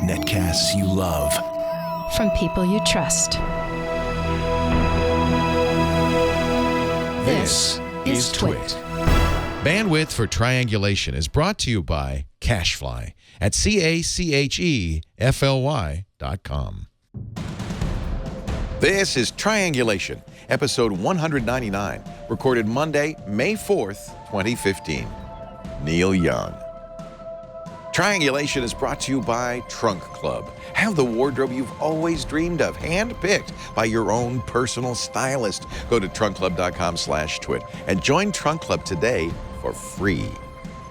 Netcasts you love. From people you trust. This is Twit. Bandwidth for Triangulation is brought to you by Cashfly at CACHEFLY.com. This is Triangulation, episode 199, recorded Monday, May 4th, 2015. Neil Young. Triangulation is brought to you by Trunk Club. Have the wardrobe you've always dreamed of, hand-picked by your own personal stylist. Go to trunkclub.com/twit and join Trunk Club today for free.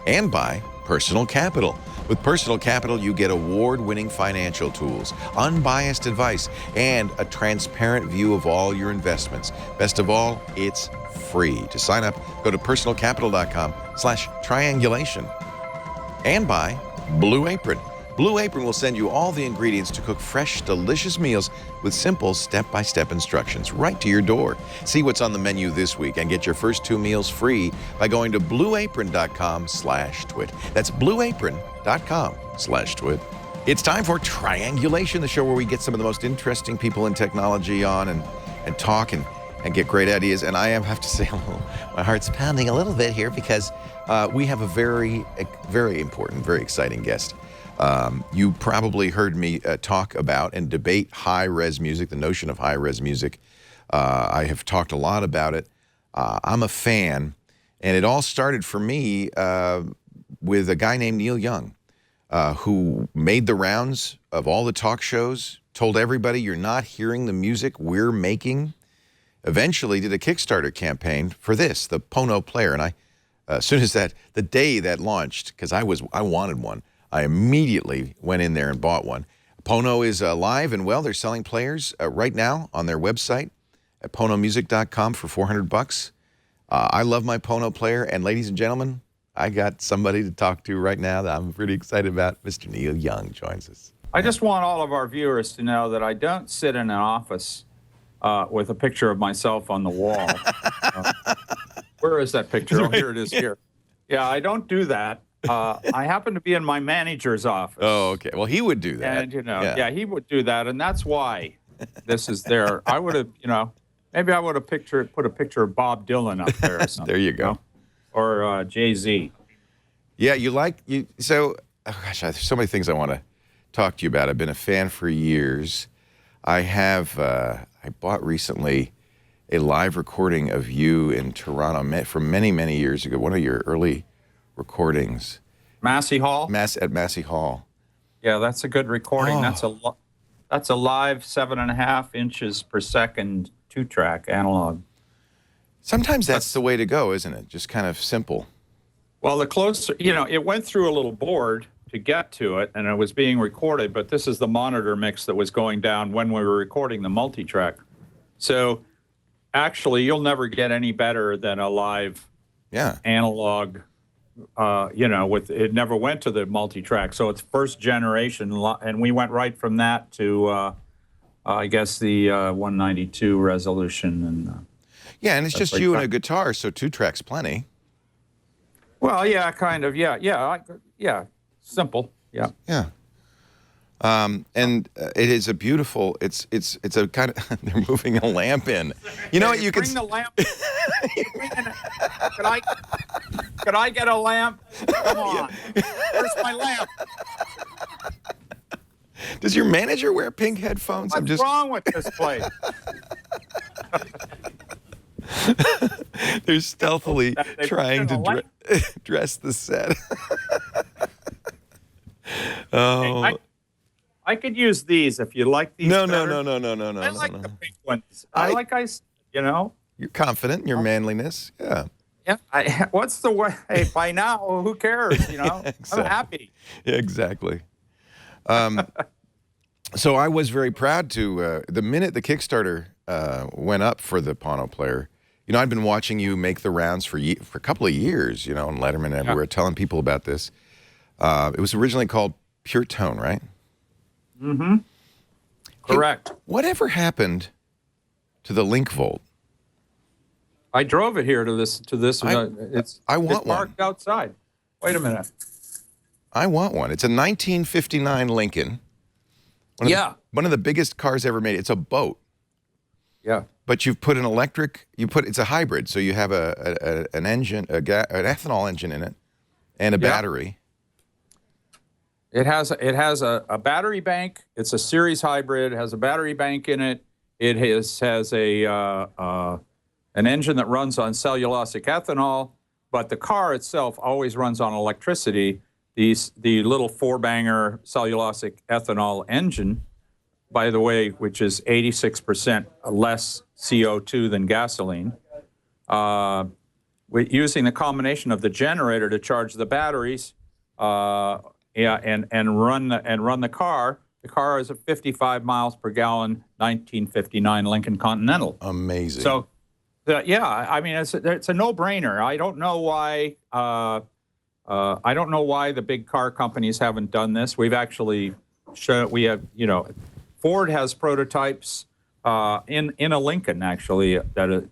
And by Personal Capital. With Personal Capital, you get award-winning financial tools, unbiased advice, and a transparent view of all your investments. Best of all, it's free. To sign up, go to personalcapital.com/triangulation. And by Blue Apron. Blue Apron will send you all the ingredients to cook fresh, delicious meals with simple step-by-step instructions right to your door. See what's on the menu this week and get your first 2 meals free by going to blueapron.com/twit. That's blueapron.com/twit. It's time for Triangulation, the show where we get some of the most interesting people in technology on and talk and get great ideas. And I have to say, my heart's pounding a little bit here because we have a very, very important, very exciting guest. You probably heard me talk about and debate high-res music, the notion of high-res music. I have talked a lot about it. I'm a fan, and it all started for me with a guy named Neil Young, who made the rounds of all the talk shows, told everybody, you're not hearing the music we're making. Eventually did a Kickstarter campaign for this, the Pono player. And as soon as the day that launched, because I wanted one, I immediately went in there and bought one. Pono is live and well. They're selling players right now on their website at ponomusic.com for $400. I love my Pono player. And ladies and gentlemen, I got somebody to talk to right now that I'm pretty excited about. Mr. Neil Young joins us. I just want all of our viewers to know that I don't sit in an office with a picture of myself on the wall. Where is that picture? Oh, here it is here. Yeah, I don't do that. I happen to be in my manager's office. Oh, okay. Well, he would do that. And, yeah, he would do that, and that's why this is there. I would have, maybe I would have put a picture of Bob Dylan up there or something. There you go. Or Jay-Z. Yeah, so, oh gosh, there's so many things I want to talk to you about. I've been a fan for years. I bought recently a live recording of you in Toronto from many, many years ago, one of your early recordings. Massey Hall? At Massey Hall. Yeah, that's a good recording. Oh. That's a live 7.5 inches per second 2-track analog. Sometimes that's the way to go, isn't it? Just kind of simple. Well, the closer, it went through a little board to get to it, and it was being recorded, but this is the monitor mix that was going down when we were recording the multi-track. So actually, you'll never get any better than a live analog, it never went to the multi-track. So it's first generation, and we went right from that to, I guess, the 192 resolution. And and it's just you and a guitar, so 2 tracks plenty. Well, yeah, kind of, yeah, simple, yeah. Yeah. And it is a beautiful, it's a kind of, they're moving a lamp in. You know what, you can... Bring the lamp. Could I get a lamp? Come on. Where's my lamp? Does your manager wear pink headphones? What's wrong with this place? They're stealthily trying to dress the set. Oh. Hey, I could use these if you like these. No. I like the pink ones. You're confident in your manliness. Yeah. Yeah. What's the way? Hey, by now, who cares? Exactly. I'm happy. Yeah, exactly. So I was very proud to, the minute the Kickstarter went up for the Pono player, I'd been watching you make the rounds for a couple of years, on Letterman and everywhere, telling people about this. It was originally called Pure Tone, right? Mm-hmm. Correct. Hey, whatever happened to the Link Volt? I drove it here to this. I want it's parked outside. Wait a minute. I want one. It's a 1959 Lincoln. One of the biggest cars ever made. It's a boat. Yeah. But you've put an electric, it's a hybrid, so you have an engine, an ethanol engine in it, and a battery. It has a battery bank. It's a series hybrid. It has a battery bank in it. It has an engine that runs on cellulosic ethanol, but the car itself always runs on electricity. The little four-banger cellulosic ethanol engine, by the way, which is 86% less CO2 than gasoline, using the combination of the generator to charge the batteries, and run the car. The car is a 55 miles per gallon 1959 Lincoln Continental. Amazing. So, I mean, it's a no-brainer. I don't know why. I don't know why the big car companies haven't done this. We've actually Ford has prototypes in a Lincoln actually that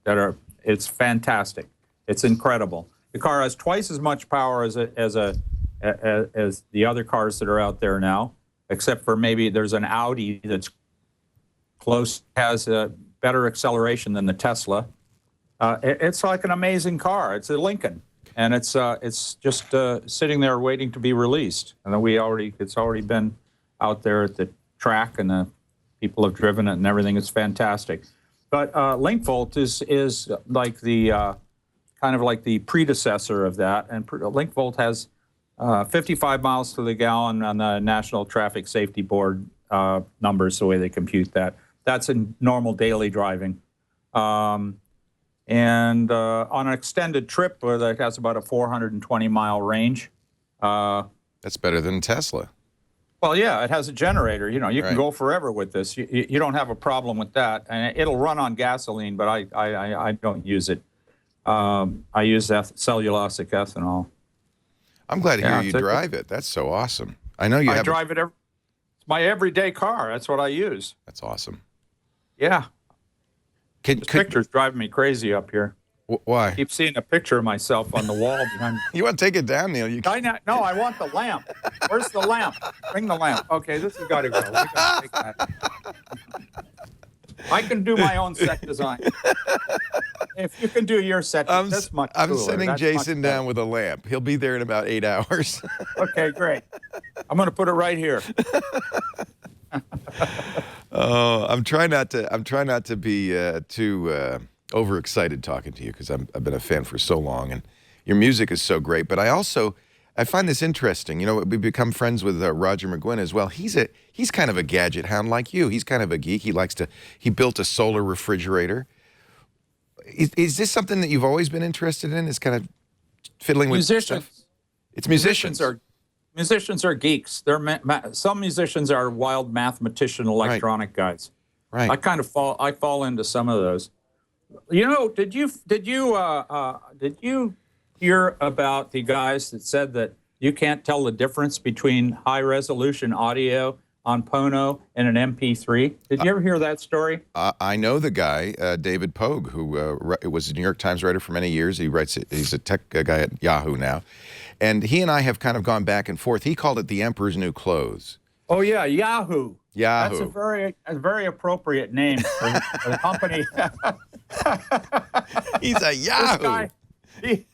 are it's fantastic. It's incredible. The car has twice as much power as the other cars that are out there now, except for maybe there's an Audi that's has a better acceleration than the Tesla. It's like an amazing car. It's a Lincoln, and it's just sitting there waiting to be released. And it's already been out there at the track, and the people have driven it and everything. It's fantastic. But LinkVolt is like the kind of like the predecessor of that, and LinkVolt has 55 miles to the gallon on the National Traffic Safety Board numbers, the way they compute that. That's in normal daily driving. And on an extended trip, that has about a 420-mile range. That's better than Tesla. Well, yeah, it has a generator. You can go forever with this. You don't have a problem with that. And it'll run on gasoline, but I don't use it. I use cellulosic ethanol. I'm glad to hear you drive it. That's so awesome. I know I drive it. It's my everyday car. That's what I use. That's awesome. Yeah. This picture's driving me crazy up here. Why? I keep seeing a picture of myself on the wall behind. You want to take it down, Neil? No, I want the lamp. Where's the lamp? Bring the lamp. Okay, this has got to go. We gotta take that. I can do my own set design. If you can do your set, that's much cooler. I'm sending Jason down with a lamp. He'll be there in about 8 hours. Okay, great. I'm going to put it right here. Oh, I'm trying not to be too overexcited talking to you, because I've been a fan for so long, and your music is so great. But I find this interesting. We become friends with Roger McGuinn as well. He's kind of a gadget hound like you. He's kind of a geek. He built a solar refrigerator. Is this something that you've always been interested in? Is kind of fiddling with stuff? It's musicians. Musicians are geeks. Some musicians are wild mathematician electronic guys. Right. I fall into some of those. Did you hear about the guys that said that you can't tell the difference between high resolution audio on Pono and an MP3? Did you ever hear that story? I know the guy, David Pogue, who was a New York Times writer for many years. He's a tech guy at Yahoo now. And he and I have kind of gone back and forth. He called it the Emperor's New Clothes. Oh, yeah, Yahoo. Yahoo. That's a very appropriate name for the company. He's a Yahoo. He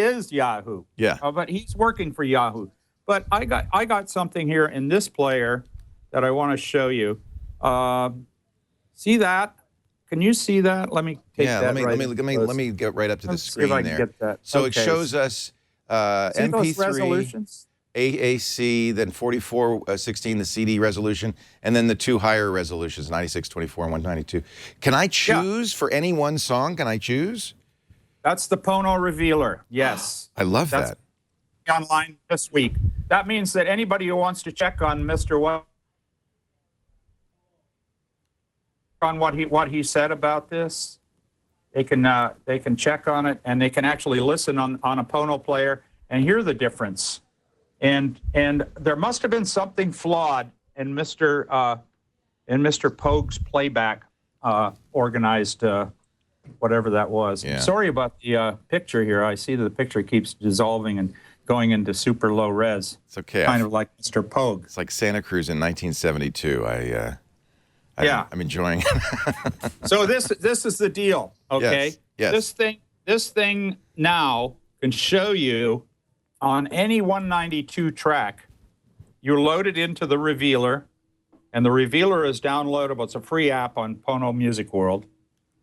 is Yahoo. Yeah. But he's working for Yahoo. But I got something here in this player that I want to show you. See that? Can you see that? Let me take that. Let me get right up to the screen there. Can get that. So okay. It shows us MP3, AAC, then 4416, the CD resolution, and then the two higher resolutions, 9624 and 192. Can I choose for any one song? Can I choose? That's the Pono Revealer. Yes. I love that. Online this week. That means that anybody who wants to check on Mr. what he said about this, they can check on it, and they can actually listen on a Pono player and hear the difference. And there must have been something flawed in Mr. Pogue's playback organized whatever that was. Yeah. Sorry about the picture here. I see that the picture keeps dissolving and going into super low res. It's okay. Kind of like Mr. Pogue. It's like Santa Cruz in 1972. I'm enjoying it. So this is the deal, okay? Yes. This thing now can show you on any 192 track. You load it into the revealer, and the revealer is downloadable. It's a free app on Pono Music World.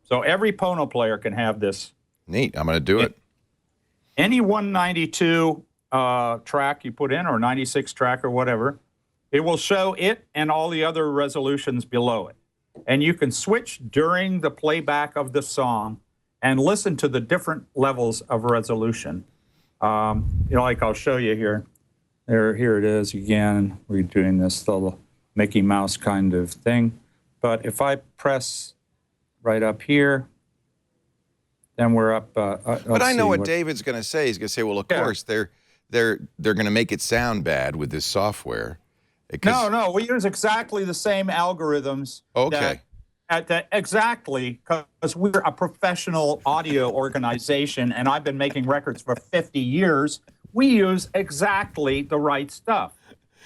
So every Pono player can have this. Neat. I'm going to do it. Any 192 track you put in, or 96 track or whatever, it will show it and all the other resolutions below it. And you can switch during the playback of the song and listen to the different levels of resolution. Like I'll show you here. Here it is again. We're doing this little Mickey Mouse kind of thing. But if I press right up here, then we're up. But I know what David's going to say. He's going to say, well, of course, they're going to make it sound bad with this software. No, we use exactly the same algorithms. Okay. Exactly, because we're a professional audio organization, and I've been making records for 50 years. We use exactly the right stuff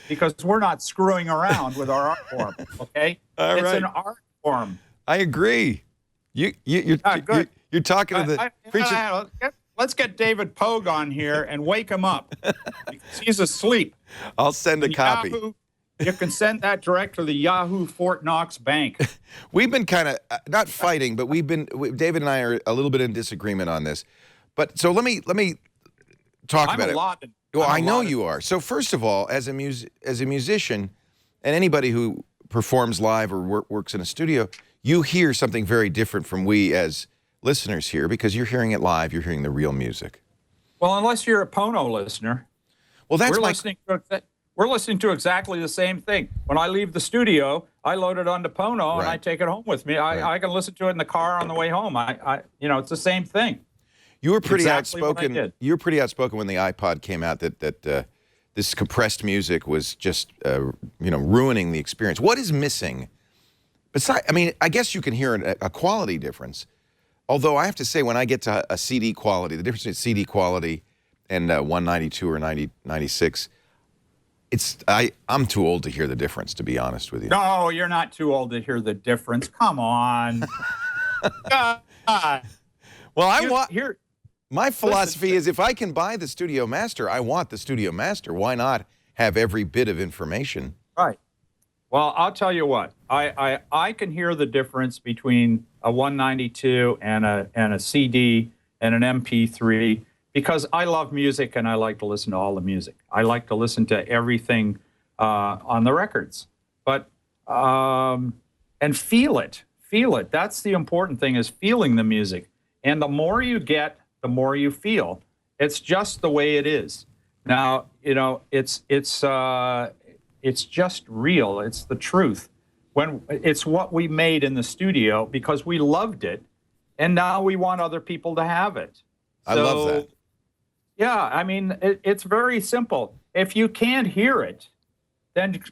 because we're not screwing around with our art form, okay? It's an art form. I agree. You're talking to the preacher. Let's get David Pogue on here and wake him up because he's asleep. I'll send a copy. You can send that direct to the Yahoo Fort Knox Bank. We've been kind of not fighting, but David and I are a little bit in disagreement on this. But so let me talk about it. Well, I know you are. So first of all, as a musician, and anybody who performs live or works in a studio, you hear something very different from we as listeners hear because you're hearing it live. You're hearing the real music. Well, unless you're a Pono listener. Well, that's we're listening to exactly the same thing. When I leave the studio, I load it onto Pono and I take it home with me. I can listen to it in the car on the way home. It's the same thing. You were pretty outspoken. You were pretty outspoken when the iPod came out that this compressed music was just ruining the experience. What is missing? Besides, I guess you can hear a quality difference. Although I have to say, when I get to a CD quality, the difference between CD quality and 192 or 96. I'm too old to hear the difference, to be honest with you. No, you're not too old to hear the difference. Come on. God. Well, my philosophy is if I can buy the Studio Master, I want the Studio Master. Why not have every bit of information? Right. Well, I'll tell you what. I can hear the difference between a 192 and a CD and an MP3. Because I love music and I like to listen to all the music. I like to listen to everything on the records. But, and feel it. Feel it. That's the important thing, is feeling the music. And the more you get, the more you feel. It's just the way it is. Now, it's just real. It's the truth. When it's what we made in the studio because we loved it, and now we want other people to have it. I love that. Yeah, it's very simple. If you can't hear it, then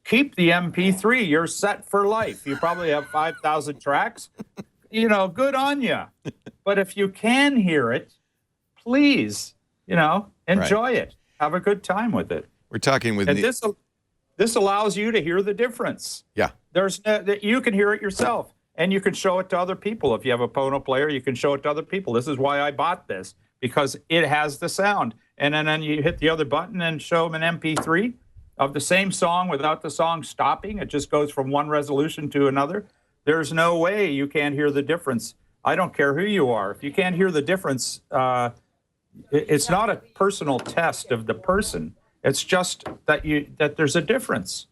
keep the MP3. You're set for life. You probably have 5,000 tracks. Good on you. But if you can hear it, please, enjoy it. Have a good time with it. We're talking with... And this allows you to hear the difference. Yeah. You can hear it yourself, and you can show it to other people. If you have a Pono player, you can show it to other people. This is why I bought this. Because it has the sound. And then you hit the other button and show them an MP3 of the same song without the song stopping. It just goes from one resolution to another. There's no way you can't hear the difference. I don't care who you are. If you can't hear the difference, it's not a personal test of the person. It's just that there's a difference.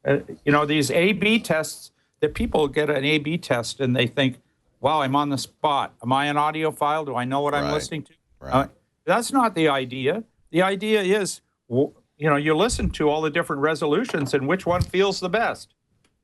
These A/B tests, that people get an A/B test and they think, wow, I'm on the spot. Am I an audiophile? Do I know what I'm listening to? Right. That's not the idea. The idea is, you listen to all the different resolutions and which one feels the best.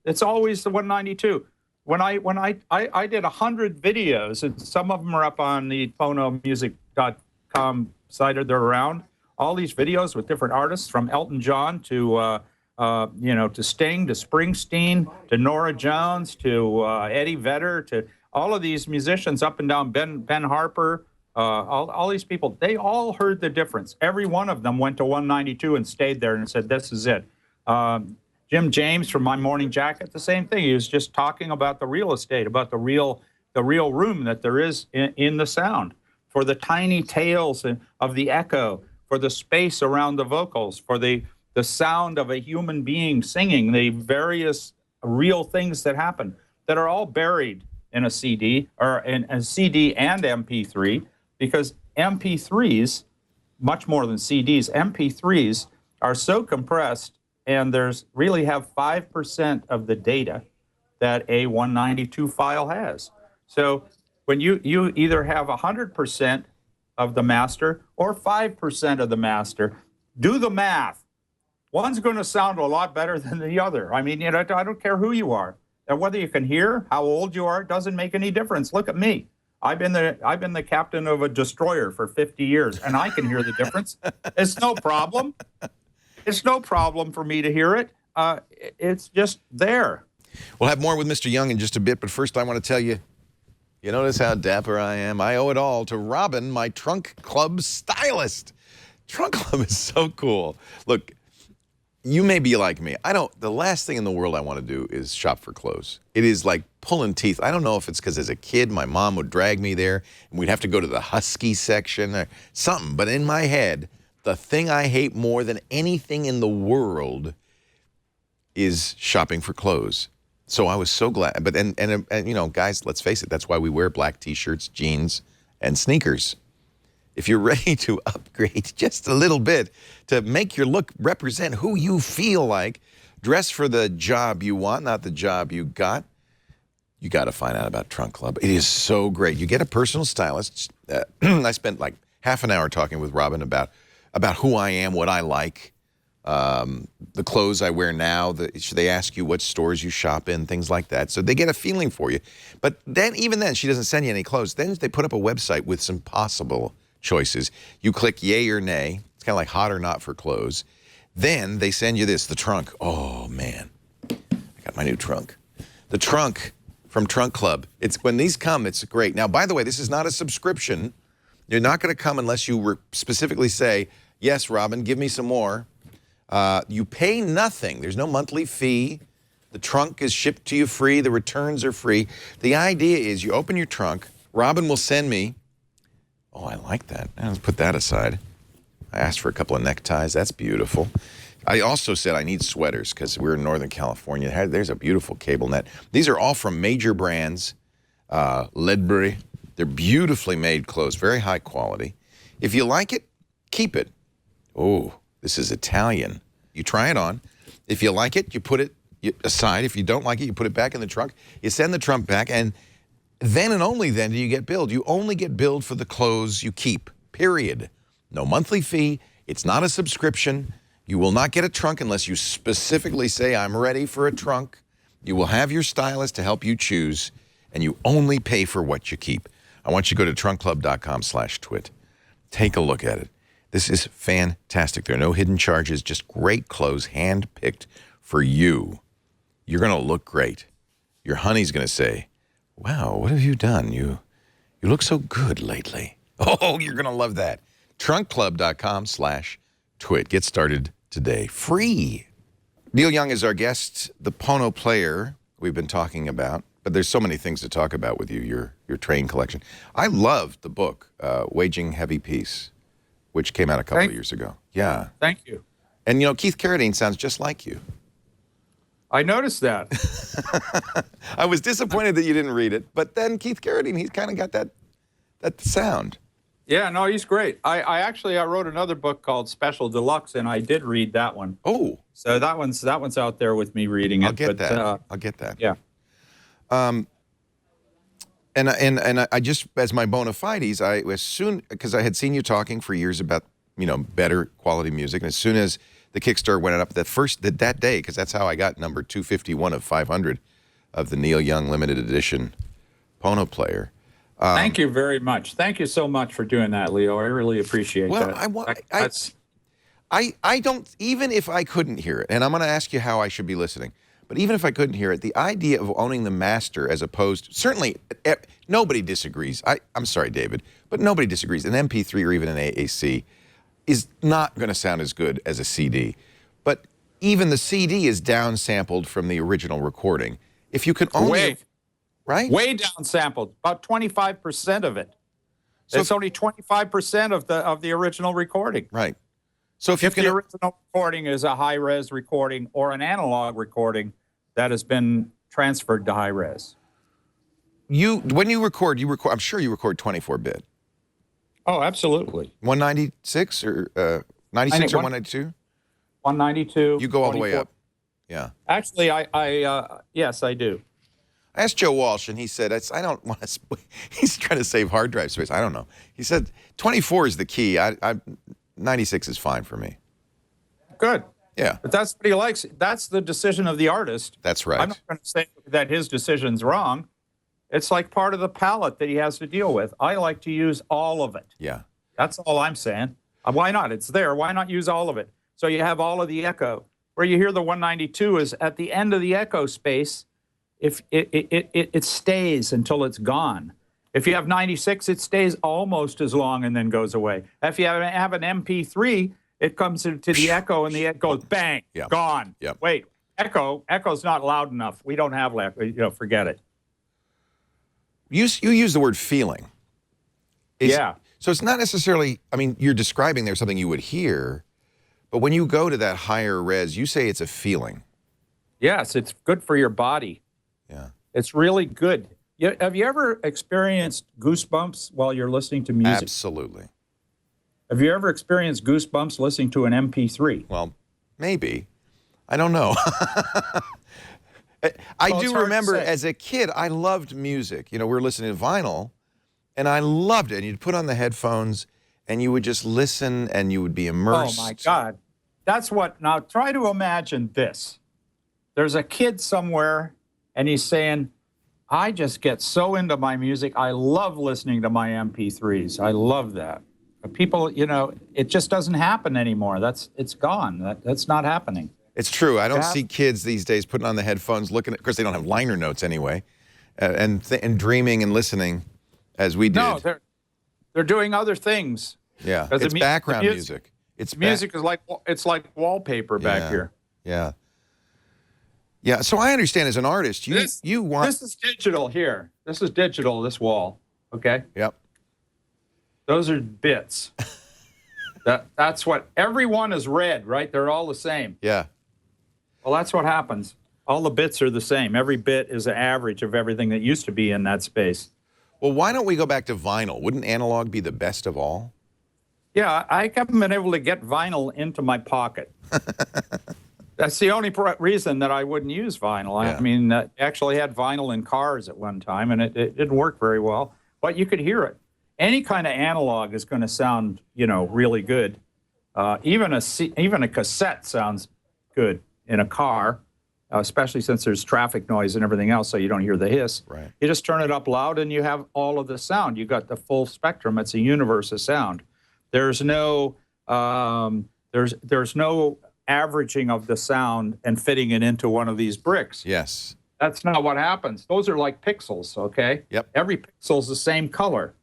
It's always the 192. When I did 100 videos, and some of them are up on the phonomusic.com site, or they're around. All these videos with different artists, from Elton John to to Sting, to Springsteen, to Norah Jones, to Eddie Vedder, to all of these musicians up and down, Ben Harper. all these people, they all heard the difference. Every one of them went to 192 and stayed there and said, this is it. Jim James from My Morning Jacket, the same thing. He was just talking about the real estate, about the real room that there is in the sound, for the tiny tails of the echo, for the space around the vocals, for the sound of a human being singing, the various real things that happen that are all buried in a CD, or in a CD and MP3, because MP3s, much more than CDs, MP3s are so compressed, and there's really have 5% of the data that a 192 file has. So when you either have 100% of the master or 5% of the master, do the math. One's going to sound a lot better than the other. I mean, I don't care who you are. And whether you can hear, how old you are, doesn't make any difference. Look at me. I've been the captain of a destroyer for 50 years, and I can hear the difference. It's no problem. It's no problem for me to hear it. It's just there. We'll have more with Mr. Young in just a bit, but first I want to tell you, you notice how dapper I am? I owe it all to Robin, my Trunk Club stylist. Trunk Club is so cool. Look, you may be like me. The last thing in the world I want to do is shop for clothes. It is like pulling teeth. I don't know if it's because as a kid, my mom would drag me there and we'd have to go to the husky section or something. But in my head, the thing I hate more than anything in the world is shopping for clothes. So I was so glad. But and you know, guys, let's face it, that's why we wear black T-shirts, jeans, and sneakers. If you're ready to upgrade just a little bit to make your look represent who you feel like, dress for the job you want, not the job you got, you got to find out about Trunk Club. It is so great. You get a personal stylist. I spent like half an hour talking with Robin about who I am, what I like, the clothes I wear now. They ask you what stores you shop in, things like that. So they get a feeling for you. But then, even then, she doesn't send you any clothes. Then they put up a website with some possible choices. You click yay or nay. It's kind of like hot or not for clothes. Then they send you this, the trunk. Oh, man. I got my new trunk. The trunk from Trunk Club. When these come, it's great. Now, by the way, this is not a subscription. You're not going to come unless you specifically say, yes, Robin, give me some more. You pay nothing. There's no monthly fee. The trunk is shipped to you free. The returns are free. The idea is you open your trunk. Robin will send me. Oh, I like that. Let's put that aside. I asked for a couple of neckties. That's beautiful. I also said I need sweaters because we're in Northern California. There's a beautiful cable net. These are all from major brands. Ledbury. They're beautifully made clothes, very high quality. If you like it, keep it. Oh, this is Italian. You try it on. If you like it, you put it aside. If you don't like it, you put it back in the trunk. You send the trunk back, and then and only then do you get billed. You only get billed for the clothes you keep, period. No monthly fee. It's not a subscription. You will not get a trunk unless you specifically say, I'm ready for a trunk. You will have your stylist to help you choose, and you only pay for what you keep. I want you to go to trunkclub.com/twit. Take a look at it. This is fantastic. There are no hidden charges, just great clothes hand-picked for you. You're going to look great. Your honey's going to say, wow, what have you done? You look so good lately. Oh, you're going to love that. trunkclub.com/twit. Get started today. Free. Neil Young is our guest, the Pono player we've been talking about. But there's so many things to talk about with you, your train collection. I loved the book, Waging Heavy Peace, which came out a couple of years ago. Yeah. Thank you. And, you know, Keith Carradine sounds just like you. I noticed that. I was disappointed that you didn't read it, but then Keith Carradine, he's kind of got that sound. Yeah, no, he's great. I wrote another book called Special Deluxe, and I did read that one. Oh. So that one's out there with me reading it. I'll get that. I'll get that. Yeah. And I just, as my bona fides, because I had seen you talking for years about, you know, better quality music, and as soon as the Kickstarter went up that day, because that's how I got number 251 of 500 of the Neil Young limited edition Pono player. Thank you very much. Thank you so much for doing that, Leo. I really appreciate that. I don't, even if I couldn't hear it, and I'm going to ask you how I should be listening, But even if I couldn't hear it, the idea of owning the master as opposed, certainly nobody disagrees. I'm sorry, David, but nobody disagrees. An MP3 or even an AAC is not going to sound as good as a CD. But even the CD is downsampled from the original recording. If you can only... Right? Way downsampled, about 25% of it. So it's only 25% of the original recording. Right. So if the original recording is a high-res recording or an analog recording that has been transferred to high-res. When you record, I'm sure you record 24-bit. Oh, absolutely. 196 or 96 or 192? 192. You go all 24. The way up. Yeah. Actually, yes, I do. I asked Joe Walsh, and he said, I don't want to, he's trying to save hard drive space. I don't know. He said, 24 is the key. 96 is fine for me. Good. Yeah. But that's what he likes. That's the decision of the artist. That's right. I'm not going to say that his decision's wrong. It's like part of the palette that he has to deal with. I like to use all of it. Yeah. That's all I'm saying. Why not? It's there. Why not use all of it? So you have all of the echo. Where you hear the 192 is at the end of the echo space. If it stays until it's gone. If you have 96, it stays almost as long and then goes away. If you have an MP3, it comes into the echo and the echo goes bang, gone. Yep. Wait, echo's not loud enough. We don't have forget it. You use the word feeling. Yeah. So it's not necessarily, I mean, you're describing there something you would hear, but when you go to that higher res, you say it's a feeling. Yes, it's good for your body. Yeah. It's really good. Have you ever experienced goosebumps while you're listening to music? Absolutely. Have you ever experienced goosebumps listening to an MP3? Well, maybe. I don't know. I do remember as a kid, I loved music. You know, we were listening to vinyl, and I loved it. And you'd put on the headphones, and you would just listen, and you would be immersed. Oh, my God. That's what, now try to imagine this. There's a kid somewhere, and he's saying, I just get so into my music. I love listening to my MP3s. I love that. But people, you know, it just doesn't happen anymore. It's gone. That's not happening. It's true. I don't see kids these days putting on the headphones, looking at, of course, they don't have liner notes anyway, and dreaming and listening as we did. No, they're doing other things. Yeah, it's background music. Music is like wallpaper back here. Yeah. Yeah, so I understand as an artist, you want... This is digital here. This is digital, this wall, okay? Yep. Those are bits. That's what... Everyone is red, right? They're all the same. Yeah. Well, that's what happens. All the bits are the same. Every bit is an average of everything that used to be in that space. Well, why don't we go back to vinyl? Wouldn't analog be the best of all? Yeah, I haven't been able to get vinyl into my pocket. That's the only reason that I wouldn't use vinyl. Yeah. I mean, actually had vinyl in cars at one time, and it didn't work very well. But you could hear it. Any kind of analog is going to sound, you know, really good. Even a cassette sounds good in a car, especially since there's traffic noise and everything else, so you don't hear the hiss. Right. You just turn it up loud, and you have all of the sound. You got the full spectrum. It's a universe of sound. There's no there's no averaging of the sound and fitting it into one of these bricks. Yes. That's not what happens. Those are like pixels, okay? Yep. Every pixel's the same color.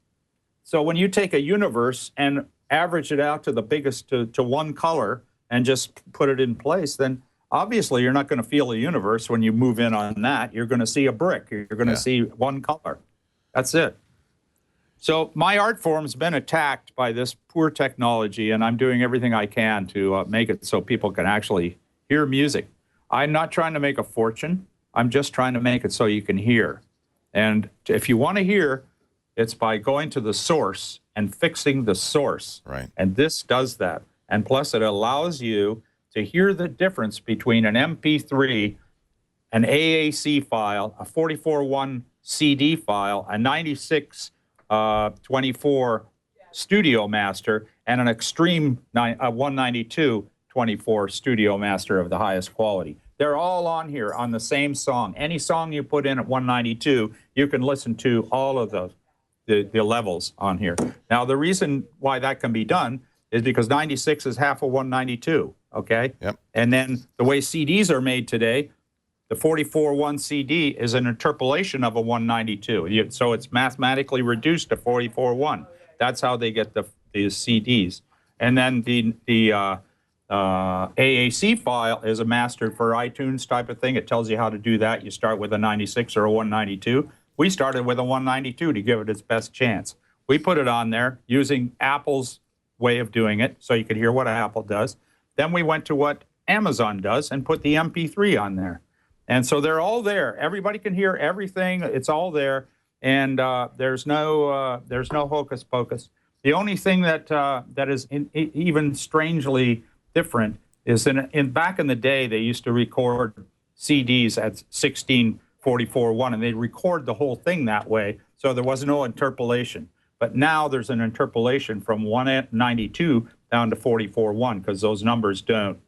So when you take a universe and average it out to the biggest, to one color, and just put it in place, then obviously you're not going to feel a universe when you move in on that. You're going to see a brick. You're going to see one color. That's it. So my art form's been attacked by this poor technology, and I'm doing everything I can to make it so people can actually hear music. I'm not trying to make a fortune. I'm just trying to make it so you can hear. And if you want to hear, it's by going to the source and fixing the source. Right. And this does that. And plus, it allows you to hear the difference between an MP3, an AAC file, a 44.1 CD file, a 96.24 Studio Master, and an extreme 192.24 Studio Master of the highest quality. They're all on here on the same song. Any song you put in at 192, you can listen to all of the levels on here. Now, the reason why that can be done is because 96 is half of 192, okay? Yep. And then the way CDs are made today, The 44.1 CD is an interpolation of a 192. So it's mathematically reduced to 44.1. That's how they get the CDs. And then the AAC file is a mastered for iTunes type of thing. It tells you how to do that. You start with a 96 or a 192. We started with a 192 to give it its best chance. We put it on there using Apple's way of doing it, so you could hear what Apple does. Then we went to what Amazon does and put the MP3 on there. And so they're all there. Everybody can hear everything. It's all there, and there's no hocus pocus. The only thing that is even strangely different is in back in the day they used to record CDs at 16:44:1, and they'd record the whole thing that way, so there was no interpolation. But now there's an interpolation from 192 down to 44:1 because those numbers don't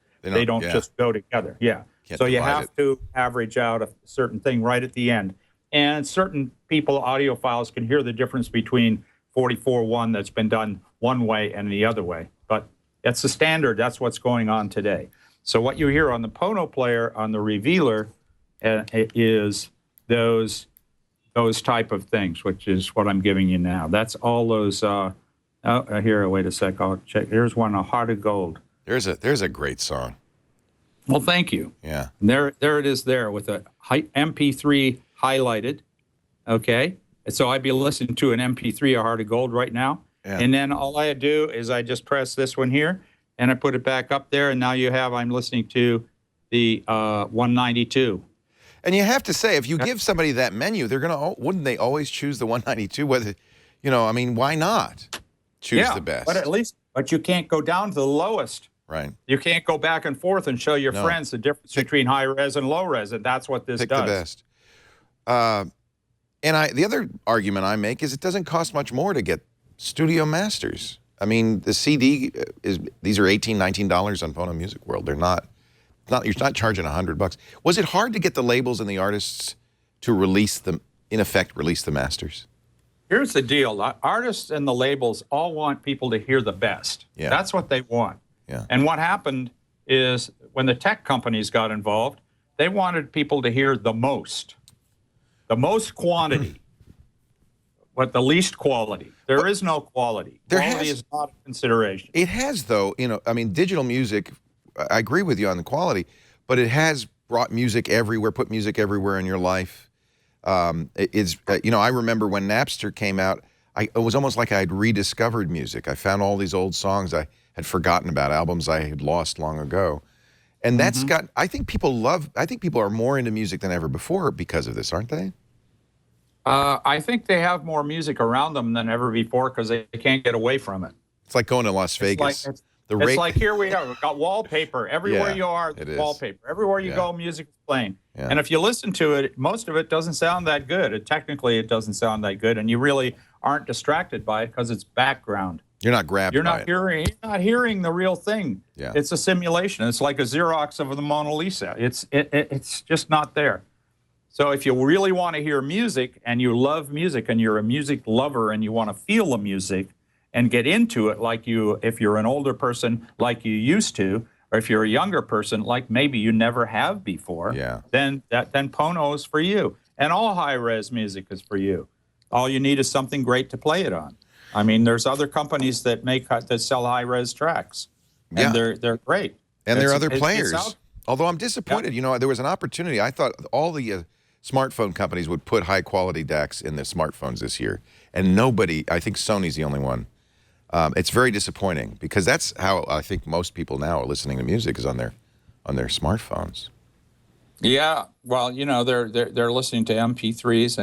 just go together. Yeah. So you have to average out a certain thing right at the end. And certain people, audiophiles, can hear the difference between 44.1 that's been done one way and the other way. But that's the standard. That's what's going on today. So what you hear on the Pono player, on the Revealer, is those type of things, which is what I'm giving you now. That's all those. Here, wait a sec. I'll check. Here's one, A Heart of Gold. There's a great song. Well, thank you. Yeah. And there it is there with a MP3 highlighted. Okay. And so I'd be listening to an MP3, A Heart of Gold, right now. Yeah. And then all I do is I just press this one here, and I put it back up there, and now I'm listening to the 192. And you have to say, if you give somebody that menu, wouldn't they always choose the 192? Whether, why not choose the best? But you can't go down to the lowest. Right. You can't go back and forth and show your friends the difference between high res and low res, and that's what this does. Pick the best. And the other argument I make is it doesn't cost much more to get studio masters. I mean, the CD these are $18, $19 on Pono Music World. You're not charging $100. Was it hard to get the labels and the artists to release the masters? Here's the deal. Artists and the labels all want people to hear the best. Yeah. That's what they want. Yeah. And what happened is when the tech companies got involved, they wanted people to hear the most quantity, but the least quality. There is no quality. Quality is not a consideration. It has, though, digital music, I agree with you on the quality, but it has brought music everywhere, put music everywhere in your life. I remember when Napster came out, it was almost like I'd rediscovered music. I found all these old songs I had forgotten about, albums I had lost long ago. And that's I think people are more into music than ever before because of this, aren't they? I think they have more music around them than ever before because they can't get away from it. It's like going to Las Vegas. It's like here we are. We've got wallpaper. Everywhere you are, there's wallpaper. Everywhere you go, music is playing. Yeah. And if you listen to it, most of it doesn't sound that good. Technically, it doesn't sound that good, and you really aren't distracted by it because it's background. You're not grabbed by it. You're not hearing the real thing. Yeah. It's a simulation. It's like a Xerox of the Mona Lisa. It's just not there. So if you really want to hear music and you love music and you're a music lover and you want to feel the music and get into it if you're an older person like you used to, or if you're a younger person like maybe you never have before, then Pono is for you. And all high-res music is for you. All you need is something great to play it on. I mean, there's other companies that sell high-res tracks, and they're great. And there are other players. Although I'm disappointed, there was an opportunity. I thought all the smartphone companies would put high-quality DACs in their smartphones this year, and nobody. I think Sony's the only one. It's very disappointing because that's how I think most people now are listening to music is on their smartphones. Yeah, well, they're listening to MP3s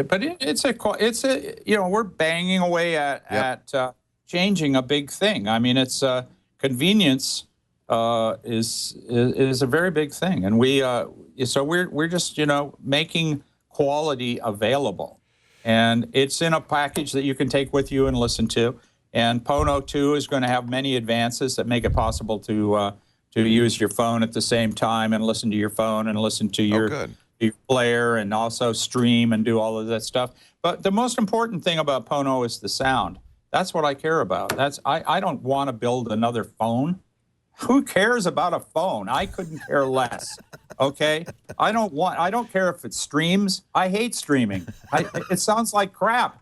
but we're banging away at changing a big thing. I mean, it's convenience is a very big thing, and we're just making quality available, and it's in a package that you can take with you and listen to. And Pono 2 is going to have many advances that make it possible to use your phone at the same time and listen to your phone and listen to your player and also stream and do all of that stuff. But the most important thing about Pono is the sound. That's what I care about. I don't want to build another phone. Who cares about a phone? I couldn't care less. Okay, I don't care if it streams. I hate streaming. It sounds like crap.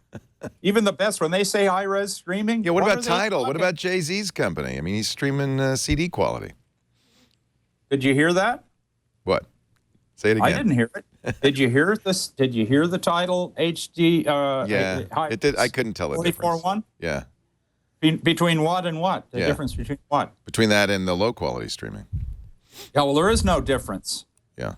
Even the best, when they say high-res streaming. Yeah, what about Tidal? What about Jay-Z's company? I mean, he's streaming CD quality. Did you hear that? What? Say it again. I didn't hear it. Did you hear this? Did you hear the Tidal HD? Yeah, it did. I couldn't tell the difference. 44.1? Yeah. Between what and what? The difference between what? Between that and the low-quality streaming. Yeah, well, there is no difference. Yeah.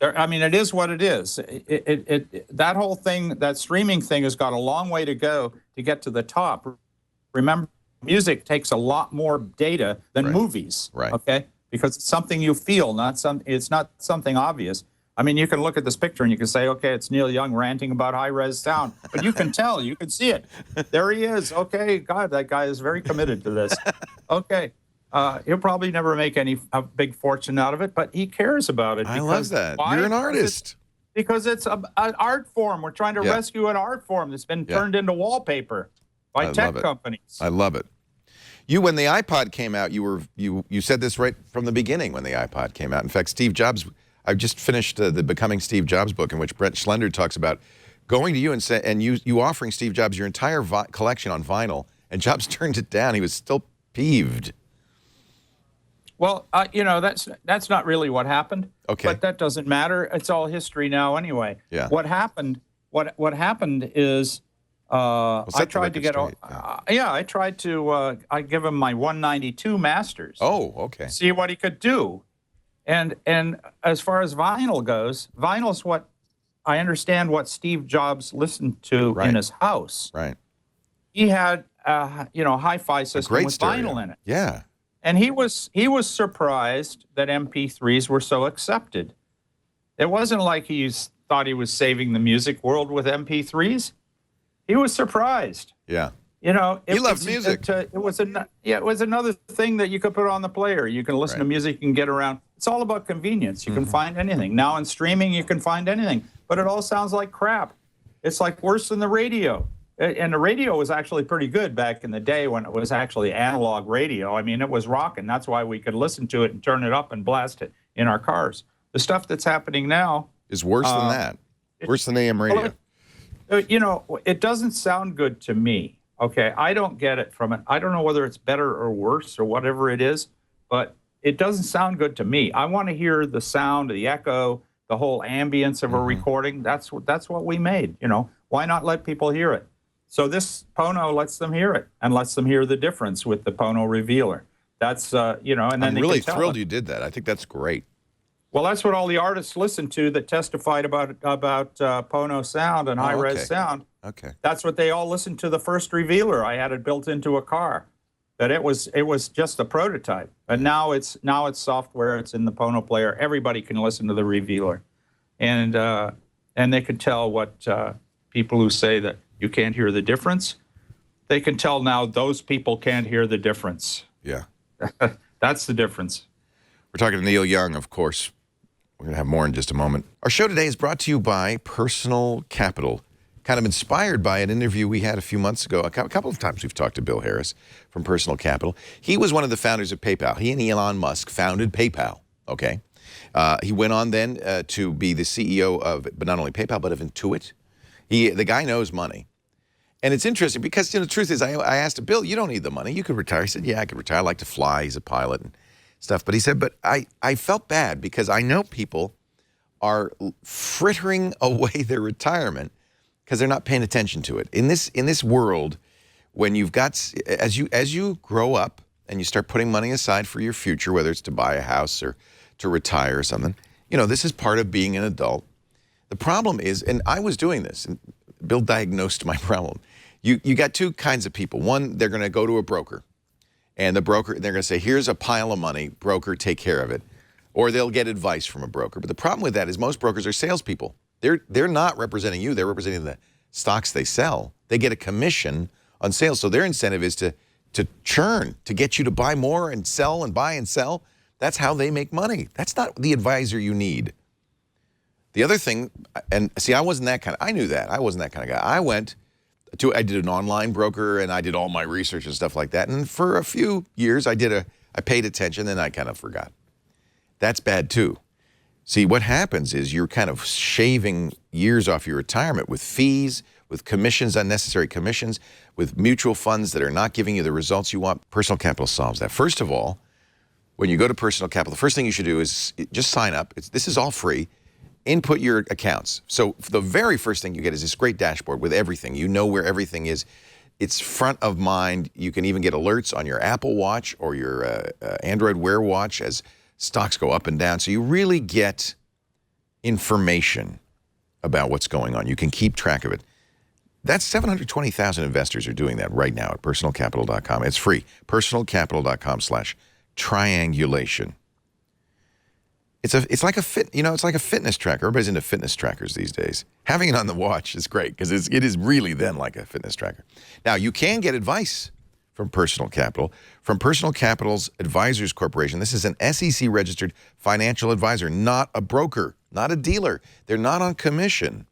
I mean, it is what it is. That whole thing, that streaming thing has got a long way to go to get to the top. Remember, music takes a lot more data than movies. Right. Okay? Because it's something you feel, it's not something obvious. I mean, you can look at this picture and you can say, okay, it's Neil Young ranting about high-res sound. But you can tell, you can see it. There he is. Okay, God, that guy is very committed to this. Okay. He'll probably never make a big fortune out of it, but he cares about it. I love that. Why? You're an artist. Because it's an art form. We're trying to rescue an art form that's been turned into wallpaper by tech companies. I love it. When the iPod came out, you said this right from the beginning when the iPod came out. In fact, Steve Jobs, I just finished the Becoming Steve Jobs book, in which Brent Schlender talks about going to you and you offering Steve Jobs your entire collection on vinyl, and Jobs turned it down. He was still peeved. Well, that's not really what happened. Okay. But that doesn't matter. It's all history now anyway. Yeah. What happened is I tried to get I give him my 192 masters. Oh, okay. See what he could do. And as far as vinyl goes, vinyl's what I understand what Steve Jobs listened to in his house. Right. He had hi-fi system with vinyl in it. Yeah. And he was surprised that MP3s were so accepted. It wasn't like he thought he was saving the music world with MP3s. He was surprised. Yeah. He loved music. It was another thing that you could put on the player. You can listen to music, you can get around. It's all about convenience. You can find anything. Now in streaming, you can find anything. But it all sounds like crap. It's like worse than the radio. And the radio was actually pretty good back in the day when it was actually analog radio. I mean, it was rocking. That's why we could listen to it and turn it up and blast it in our cars. The stuff that's happening now is worse than that. Worse than AM radio. Well, it doesn't sound good to me. Okay, I don't get it from it. I don't know whether it's better or worse or whatever it is, but it doesn't sound good to me. I want to hear the sound, the echo, the whole ambience of a recording. That's what we made. Why not let people hear it? So this Pono lets them hear it and lets them hear the difference with the Pono revealer. That's and then I'm really thrilled you did that. I think that's great. Well, that's what all the artists listened to that testified about Pono sound and high-res sound. Okay. That's what they all listened to. The first revealer, I had it built into a car. That it was just a prototype, and now it's software. It's in the Pono player. Everybody can listen to the revealer, and they can tell what people who say that you can't hear the difference. They can tell now those people can't hear the difference. Yeah. That's the difference. We're talking to Neil Young, of course. We're going to have more in just a moment. Our show today is brought to you by Personal Capital, kind of inspired by an interview we had a few months ago. A couple of times we've talked to Bill Harris from Personal Capital. He was one of the founders of PayPal. He and Elon Musk founded PayPal, okay? He went on then to be the CEO of, but not only PayPal, but of Intuit. The guy knows money. And it's interesting because, the truth is, I asked him, Bill, you don't need the money. You could retire. He said, yeah, I could retire. I like to fly. He's a pilot and stuff. But he said, but I felt bad because I know people are frittering away their retirement because they're not paying attention to it. In this world, when you've got, as you grow up and you start putting money aside for your future, whether it's to buy a house or to retire or something, this is part of being an adult. The problem is, and I was doing this, and Bill diagnosed my problem. You got two kinds of people. One, they're going to go to a broker, and they're going to say, here's a pile of money, broker, take care of it. Or they'll get advice from a broker. But the problem with that is most brokers are salespeople. They're not representing you. They're representing the stocks they sell. They get a commission on sales. So their incentive is to churn, to get you to buy more and sell and buy and sell. That's how they make money. That's not the advisor you need. The other thing, and see, I wasn't that kind of, I knew that. I wasn't that kind of guy. I did an online broker and I did all my research and stuff like that. And for a few years I paid attention and I kind of forgot. That's bad too. See, what happens is you're kind of shaving years off your retirement with fees, with commissions, unnecessary commissions, with mutual funds that are not giving you the results you want. Personal Capital solves that. First of all, when you go to Personal Capital, the first thing you should do is just sign up. This is all free. Input your accounts. So the very first thing you get is this great dashboard with everything. You know where everything is. It's front of mind. You can even get alerts on your Apple Watch or your Android Wear Watch as stocks go up and down. So you really get information about what's going on. You can keep track of it. That's 720,000 investors are doing that right now at personalcapital.com. It's free. personalcapital.com/triangulation. It's like a fitness tracker. Everybody's into fitness trackers these days. Having it on the watch is great because it is really then like a fitness tracker. Now, you can get advice from Personal Capital, from Personal Capital's Advisors Corporation. This is an SEC-registered financial advisor, not a broker, not a dealer. They're not on commission.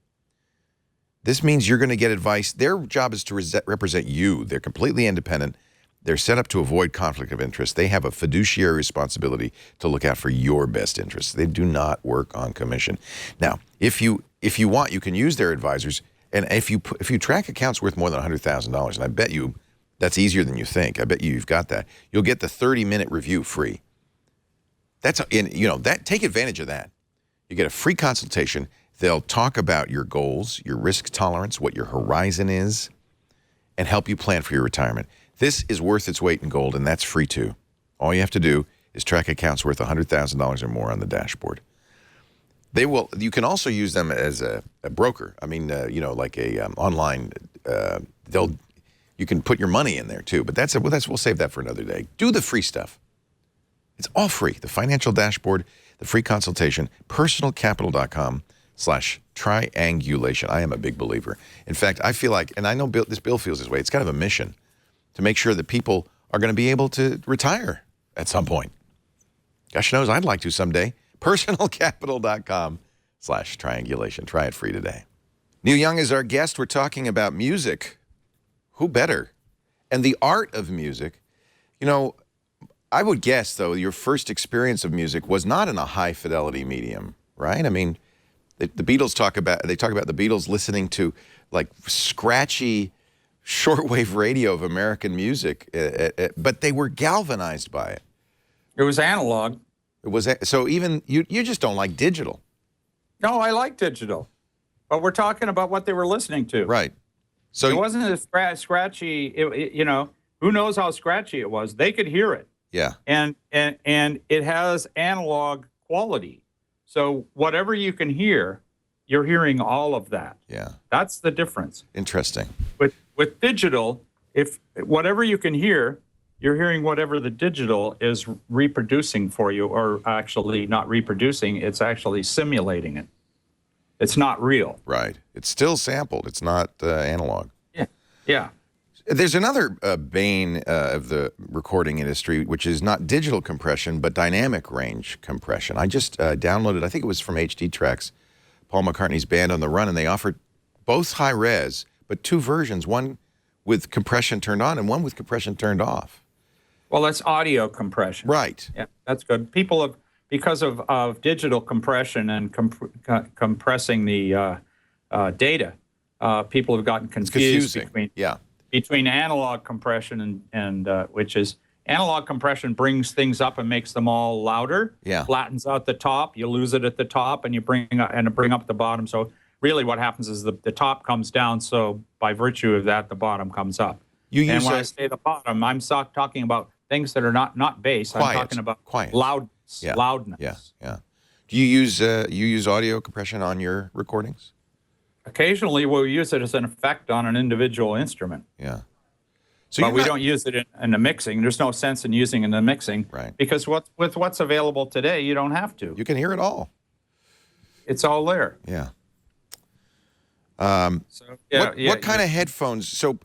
This means you're going to get advice. Their job is to represent you. They're completely independent. They're set up to avoid conflict of interest. They have a fiduciary responsibility to look out for your best interests. They do not work on commission. Now, if you want, you can use their advisors. And if you track accounts worth more than $100,000, and I bet you that's easier than you think. I bet you've got that. You'll get the 30-minute review free. Take advantage of that. You get a free consultation. They'll talk about your goals, your risk tolerance, what your horizon is, and help you plan for your retirement. This is worth its weight in gold, and that's free too. All you have to do is track accounts worth $100,000 or more on the dashboard. You can also use them as a broker. I mean, like a online. You can put your money in there too. But we'll save that for another day. Do the free stuff. It's all free. The financial dashboard, the free consultation, personalcapital.com/triangulation. I am a big believer. In fact, I feel like, and I know this Bill feels this way, it's kind of a mission to make sure that people are going to be able to retire at some point. Gosh knows I'd like to someday. Personalcapital.com/triangulation. Try it free today. Neil Young is our guest. We're talking about music. Who better? And the art of music. You know, I would guess, though, your first experience of music was not in a high-fidelity medium, right? I mean, the Beatles talk about the Beatles listening to, like, scratchy shortwave radio of American music, but they were galvanized by it. It was analog. It was so even you just don't like digital. No, I like digital, but we're talking about what they were listening to. Right. So it wasn't as scratchy. Who knows how scratchy it was? They could hear it. Yeah. And it has analog quality. So whatever you can hear, you're hearing all of that. Yeah. That's the difference. Interesting. With digital, if whatever you can hear, you're hearing whatever the digital is reproducing for you, or actually not reproducing, it's actually simulating it. It's not real. Right. It's still sampled. It's not analog. Yeah. Yeah. There's another bane of the recording industry, which is not digital compression, but dynamic range compression. I just downloaded, I think it was from HD Tracks, Paul McCartney's Band on the Run, and they offered both high res, but two versions, one with compression turned on and one with compression turned off. Well, that's audio compression. Right. Yeah, that's good. People have, because of digital compression and compressing the data, people have gotten confused between analog compression and which is analog compression brings things up and makes them all louder. Yeah. Flattens out the top. You lose it at the top, and you bring up the bottom. So really, what happens is the top comes down. So by virtue of that, the bottom comes up. And when I say the bottom, I'm talking about things that are not bass. Quiet. I'm talking about Quiet. loudness. Yeah. Loudness. Yeah. Yeah. Do you use audio compression on your recordings? Occasionally, we'll use it as an effect on an individual instrument. Yeah. But we don't use it in the mixing. There's no sense in using it in the mixing. Right. Because with what's available today, you don't have to. You can hear it all. It's all there. Yeah. What kind of headphones? So,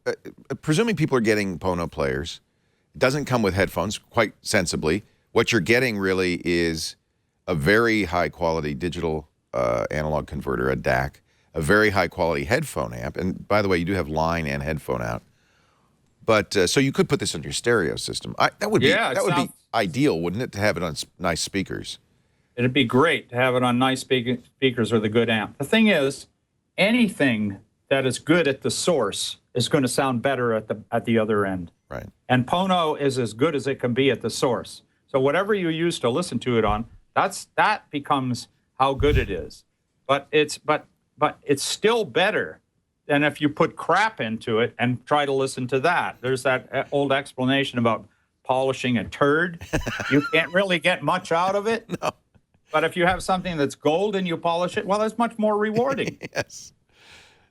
presuming people are getting Pono players, it doesn't come with headphones, quite sensibly. What you're getting really is a very high-quality digital analog converter, a DAC, a very high-quality headphone amp. And by the way, you do have line and headphone out. But so you could put this on your stereo system. That would be ideal, wouldn't it, to have it on nice speakers? It'd be great to have it on nice speakers with a good amp. The thing is, anything that is good at the source is going to sound better at the other end. Right. And Pono is as good as it can be at the source. So whatever you use to listen to it on, that becomes how good it is. But it's still better than if you put crap into it and try to listen to that. There's that old explanation about polishing a turd. You can't really get much out of it. No. But if you have something that's gold and you polish it, well, it's much more rewarding. Yes.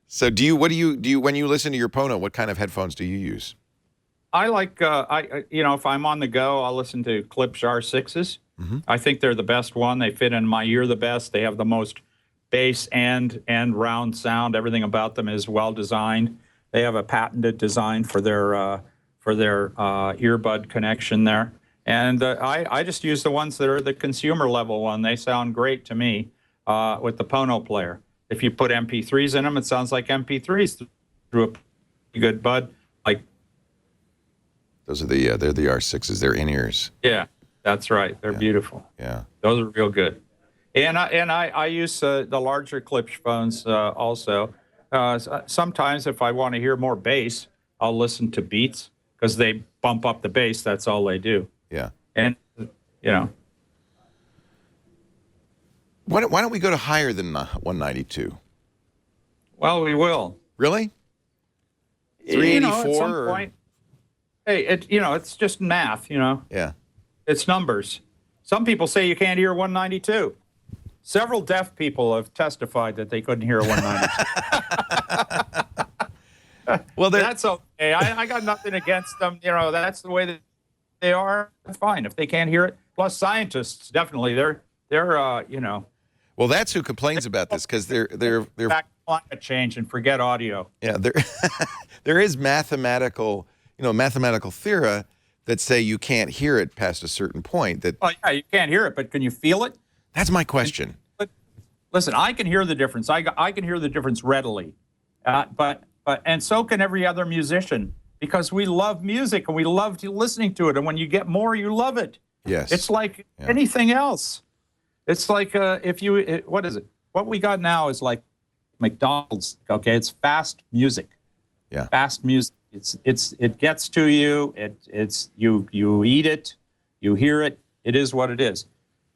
So what do you when you listen to your Pono, what kind of headphones do you use? I like, if I'm on the go, I'll listen to Klipsch R6s. Mm-hmm. I think they're the best one. They fit in my ear the best. They have the most bass and round sound. Everything about them is well designed. They have a patented design for their earbud connection there. And I just use the ones that are the consumer level one. They sound great to me with the Pono player. If you put MP3s in them, it sounds like MP3s through a pretty good bud. Like those are they're the R6s. They're in-ears. Yeah, that's right. They're beautiful. Yeah. Those are real good. And I use the larger Klipsch phones also. Sometimes if I want to hear more bass, I'll listen to Beats because they bump up the bass. That's all they do. Yeah. And, Why don't we go to higher than 192? Well, we will. Really? 384? At some point. Hey, it's just math, Yeah. It's numbers. Some people say you can't hear 192. Several deaf people have testified that they couldn't hear 192. Well, that's okay. I got nothing against them. That's the way that they are. That's fine if they can't hear it. Plus, scientists definitely they're. Well, that's who complains about this because they're back to climate change and forget audio. Yeah, there is mathematical theory that say you can't hear it past a certain point. Well, yeah, you can't hear it, but can you feel it? That's my question. Listen, I can hear the difference. I can hear the difference readily, but so can every other musician because we love music and we love listening to it. And when you get more, you love it. Yes, it's like anything else. It's like what is it? What we got now is like McDonald's. Okay, it's fast music. Yeah, fast music. It gets to you. You eat it, you hear it. It is what it is.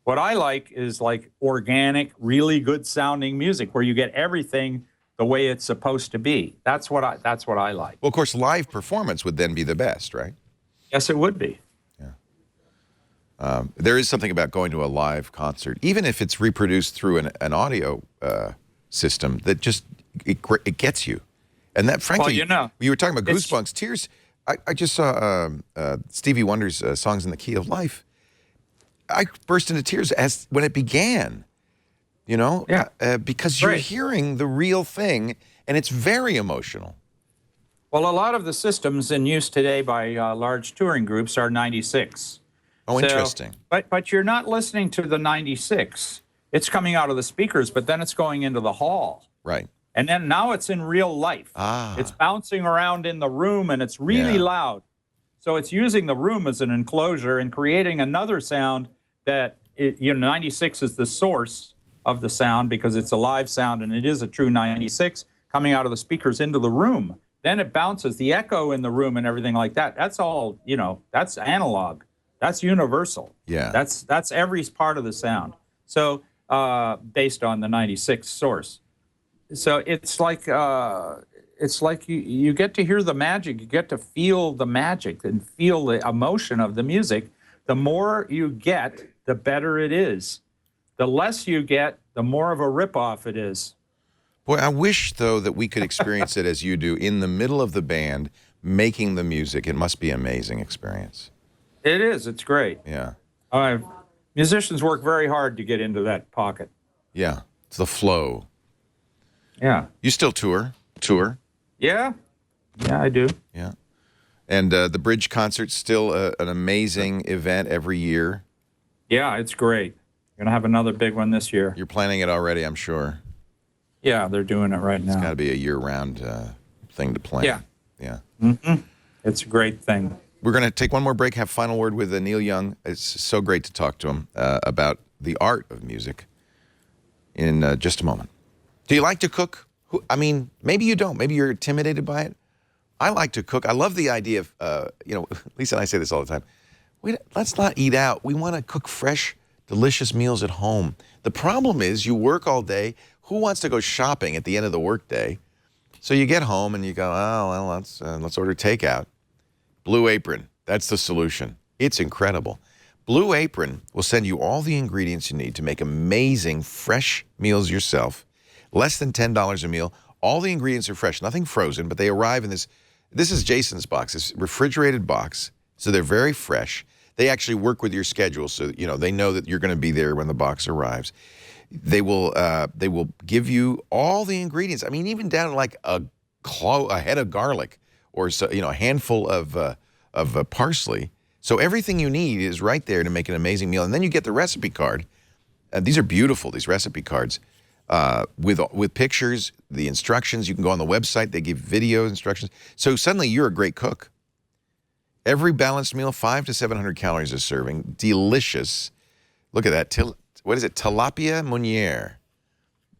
What I like is like organic, really good sounding music where you get everything the way it's supposed to be. That's what I like. Well, of course, live performance would then be the best, right? Yes, it would be. There is something about going to a live concert, even if it's reproduced through an audio system, that just it gets you. And that, frankly, you were talking about Goosebumps, tears. I just saw Stevie Wonder's Songs in the Key of Life. I burst into tears when it began, because you're hearing the real thing, and it's very emotional. Well, a lot of the systems in use today by large touring groups are 96. Oh, interesting. But you're not listening to the 96. It's coming out of the speakers, but then it's going into the hall. Right. And then now it's in real life. It's bouncing around in the room, and it's really loud. So it's using the room as an enclosure and creating another sound that, 96 is the source of the sound because it's a live sound, and it is a true 96 coming out of the speakers into the room. Then it bounces, the echo in the room and everything like that. That's all, that's analog. That's universal. Yeah. That's every part of the sound. So based on the 96 source. So it's like you get to hear the magic. You get to feel the magic and feel the emotion of the music. The more you get, the better it is. The less you get, the more of a ripoff it is. Boy, I wish, though, that we could experience it as you do in the middle of the band, making the music. It must be an amazing experience. It is. It's great. Yeah. Musicians work very hard to get into that pocket. Yeah. It's the flow. Yeah. You still tour? Yeah. Yeah, I do. Yeah. And the Bridge Concert's still an amazing event every year. Yeah, it's great. We're going to have another big one this year. You're planning it already, I'm sure. Yeah, they're doing it right now. It's got to be a year-round thing to plan. Yeah. Yeah. Mm-hmm. It's a great thing. We're going to take one more break, have final word with Neil Young. It's so great to talk to him about the art of music in just a moment. Do you like to cook? I mean, maybe you don't. Maybe you're intimidated by it. I like to cook. I love the idea of, Lisa and I say this all the time. Let's not eat out. We want to cook fresh, delicious meals at home. The problem is you work all day. Who wants to go shopping at the end of the workday? So you get home and you go, oh, well, let's order takeout. Blue Apron, that's the solution. It's incredible. Blue Apron will send you all the ingredients you need to make amazing, fresh meals yourself. Less than $10 a meal. All the ingredients are fresh, nothing frozen, but they arrive in this is Jason's box, this refrigerated box, so they're very fresh. They actually work with your schedule, so they know that you're going to be there when the box arrives. They will give you all the ingredients. I mean, even down to like a head of garlic, or a handful of parsley. So everything you need is right there to make an amazing meal. And then you get the recipe card. These are beautiful, these recipe cards, with pictures, the instructions. You can go on the website. They give video instructions. So suddenly you're a great cook. Every balanced meal, 500 to 700 calories a serving. Delicious. Look at that. What is it? Tilapia Meuniere.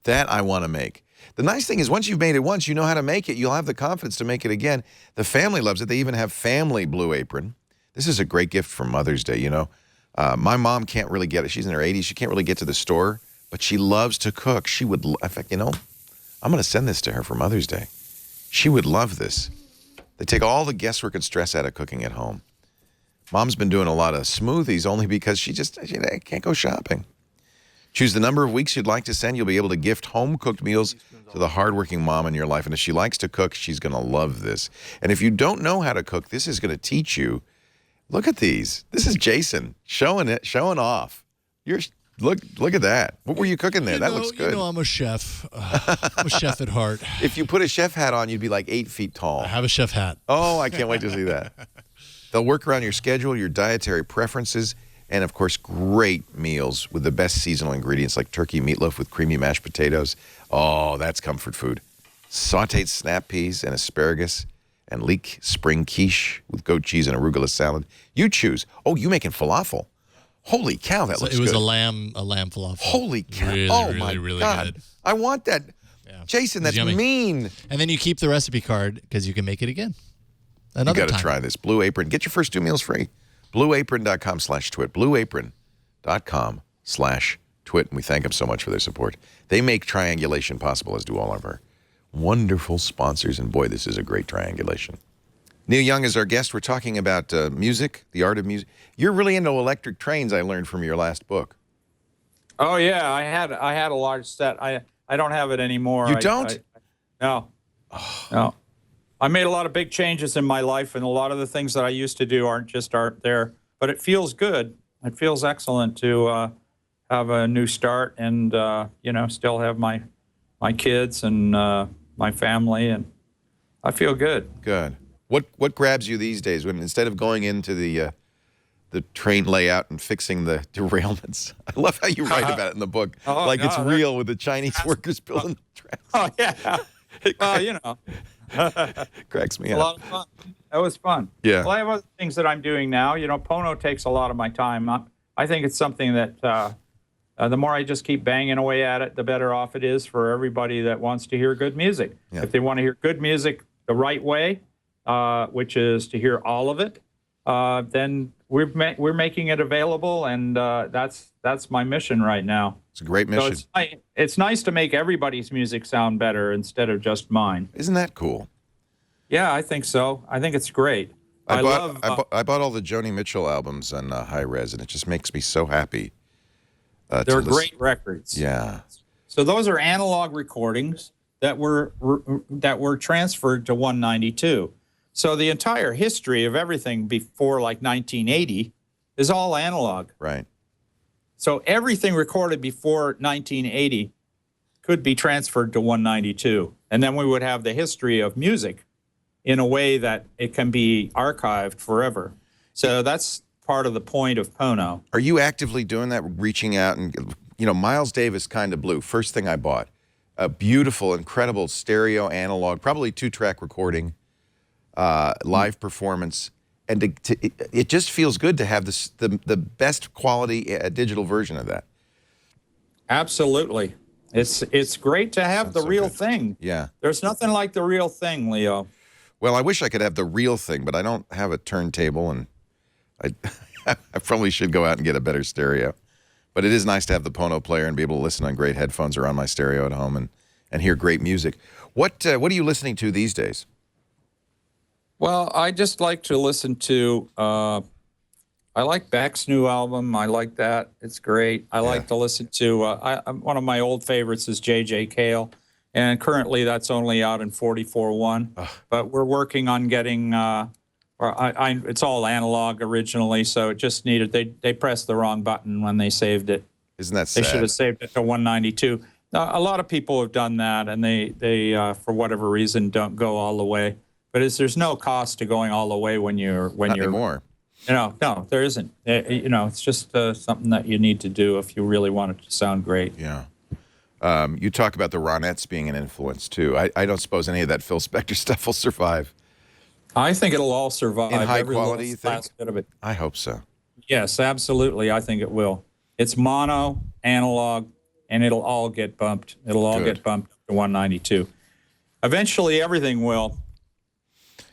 That I want to make. The nice thing is once you've made it once, you know how to make it. You'll have the confidence to make it again. The family loves it. They even have family Blue Apron. This is a great gift for Mother's Day, My mom can't really get it. She's in her 80s. She can't really get to the store, but she loves to cook. She would, in fact, I'm going to send this to her for Mother's Day. She would love this. They take all the guesswork and stress out of cooking at home. Mom's been doing a lot of smoothies only because she can't go shopping. Choose the number of weeks you'd like to send. You'll be able to gift home-cooked meals to the hardworking mom in your life. And if she likes to cook, she's going to love this. And if you don't know how to cook, this is going to teach you. Look at these. This is Jason showing off. Look at that. What were you cooking there? That looks good. I'm a chef. I'm a chef at heart. If you put a chef hat on, you'd be like 8 feet tall. I have a chef hat. Oh, I can't wait to see that. They'll work around your schedule, your dietary preferences, and, of course, great meals with the best seasonal ingredients like turkey meatloaf with creamy mashed potatoes. Oh, that's comfort food. Sautéed snap peas and asparagus and leek spring quiche with goat cheese and arugula salad. You choose. Oh, you making falafel. Holy cow, that looks good. It was a lamb falafel. Holy cow. Really God. good. I want that. Yeah. Jason, that's mean. And then you keep the recipe card because you can make it again. You got to try this. Blue Apron. Get your first 2 meals free. BlueApron.com/twit. BlueApron.com/twit. And we thank them so much for their support. They make Triangulation possible, as do all of our wonderful sponsors. And boy, this is a great Triangulation. Neil Young is our guest. We're talking about music, the art of music. You're really into electric trains, I learned from your last book. Oh yeah, I had a large set. I don't have it anymore. You don't? No. No. I made a lot of big changes in my life, and a lot of the things that I used to do aren't there. But it feels good. It feels excellent to have a new start and still have my kids and my family, and I feel good. Good. What grabs you these days when instead of going into the train layout and fixing the derailments? I love how you write about it in the book, it's real with the Chinese workers building the tracks. Oh yeah. Well, cracks me up. A lot of fun. That was fun. Yeah. Well, I have other things that I'm doing now. Pono takes a lot of my time. I think it's something that the more I just keep banging away at it, the better off it is for everybody that wants to hear good music. Yeah. If they want to hear good music the right way, which is to hear all of it, then we're making it available, and that's my mission right now. It's a great mission. So it's nice to make everybody's music sound better instead of just mine. Isn't that cool? Yeah, I think so. I think it's great. I bought all the Joni Mitchell albums on high res, and it just makes me so happy. They're great records. Yeah. So those are analog recordings that were transferred to 192. So the entire history of everything before like 1980 is all analog. Right. So everything recorded before 1980 could be transferred to 192. And then we would have the history of music in a way that it can be archived forever. So that's part of the point of Pono. Are you actively doing that, reaching out? And, Miles Davis Kind of Blue, first thing I bought. A beautiful, incredible stereo analog, probably 2-track recording, live performance. And it just feels good to have the best quality digital version of that. Absolutely. It's great to have Sounds the so real good. thing. Yeah. There's nothing like the real thing, Leo. Well, I wish I could have the real thing, but I don't have a turntable, and I, I probably should go out and get a better stereo. But it is nice to have the Pono player and be able to listen on great headphones or on my stereo at home and hear great music. What are you listening to these days? Well, I just like to listen to, I like Beck's new album. I like that. It's great. I like to listen to, one of my old favorites is J.J. Cale. And currently that's only out in 44.1. But we're working on getting, it's all analog originally, so it just needed, they pressed the wrong button when they saved it. Isn't that They sad? should have saved it to 192. Now, a lot of people have done that, and they for whatever reason, don't go all the way. But there's no cost to going all the way when you're Not anymore. No, there isn't. It's just something that you need to do if you really want it to sound great. Yeah. You talk about the Ronettes being an influence, too. I don't suppose any of that Phil Spector stuff will survive. I think it'll all survive. In high every quality, little you think? last bit of it. I hope so. Yes, absolutely. I think it will. It's mono, analog, and it'll all get bumped. It'll all get bumped to 192. Eventually, everything will.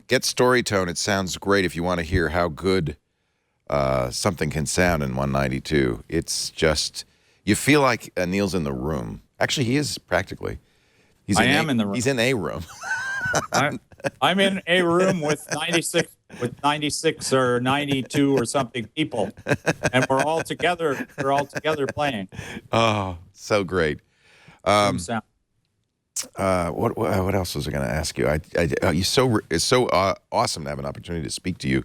Get Storytone. It sounds great if you want to hear how good something can sound in 192. It's just, you feel like Neil's in the room. Actually, he is practically. I am in the room. He's in a room. I'm in a room with 96 or 92 or something people, and we're all together. We're all together playing. Oh, so great. What else was I going to ask you? It's so awesome to have an opportunity to speak to you,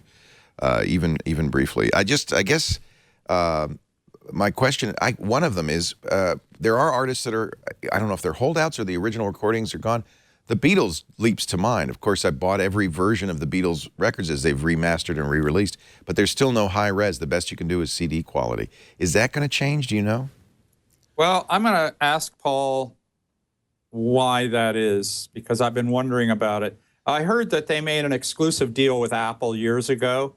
even briefly. I guess my question, one of them is, there are artists that are, I don't know if they're holdouts or the original recordings are gone. The Beatles leaps to mind. Of course, I bought every version of the Beatles records as they've remastered and re-released, but there's still no high res. The best you can do is CD quality. Is that going to change? Do you know? Well, I'm going to ask Paul why that is, because I've been wondering about it. I heard that they made an exclusive deal with Apple years ago,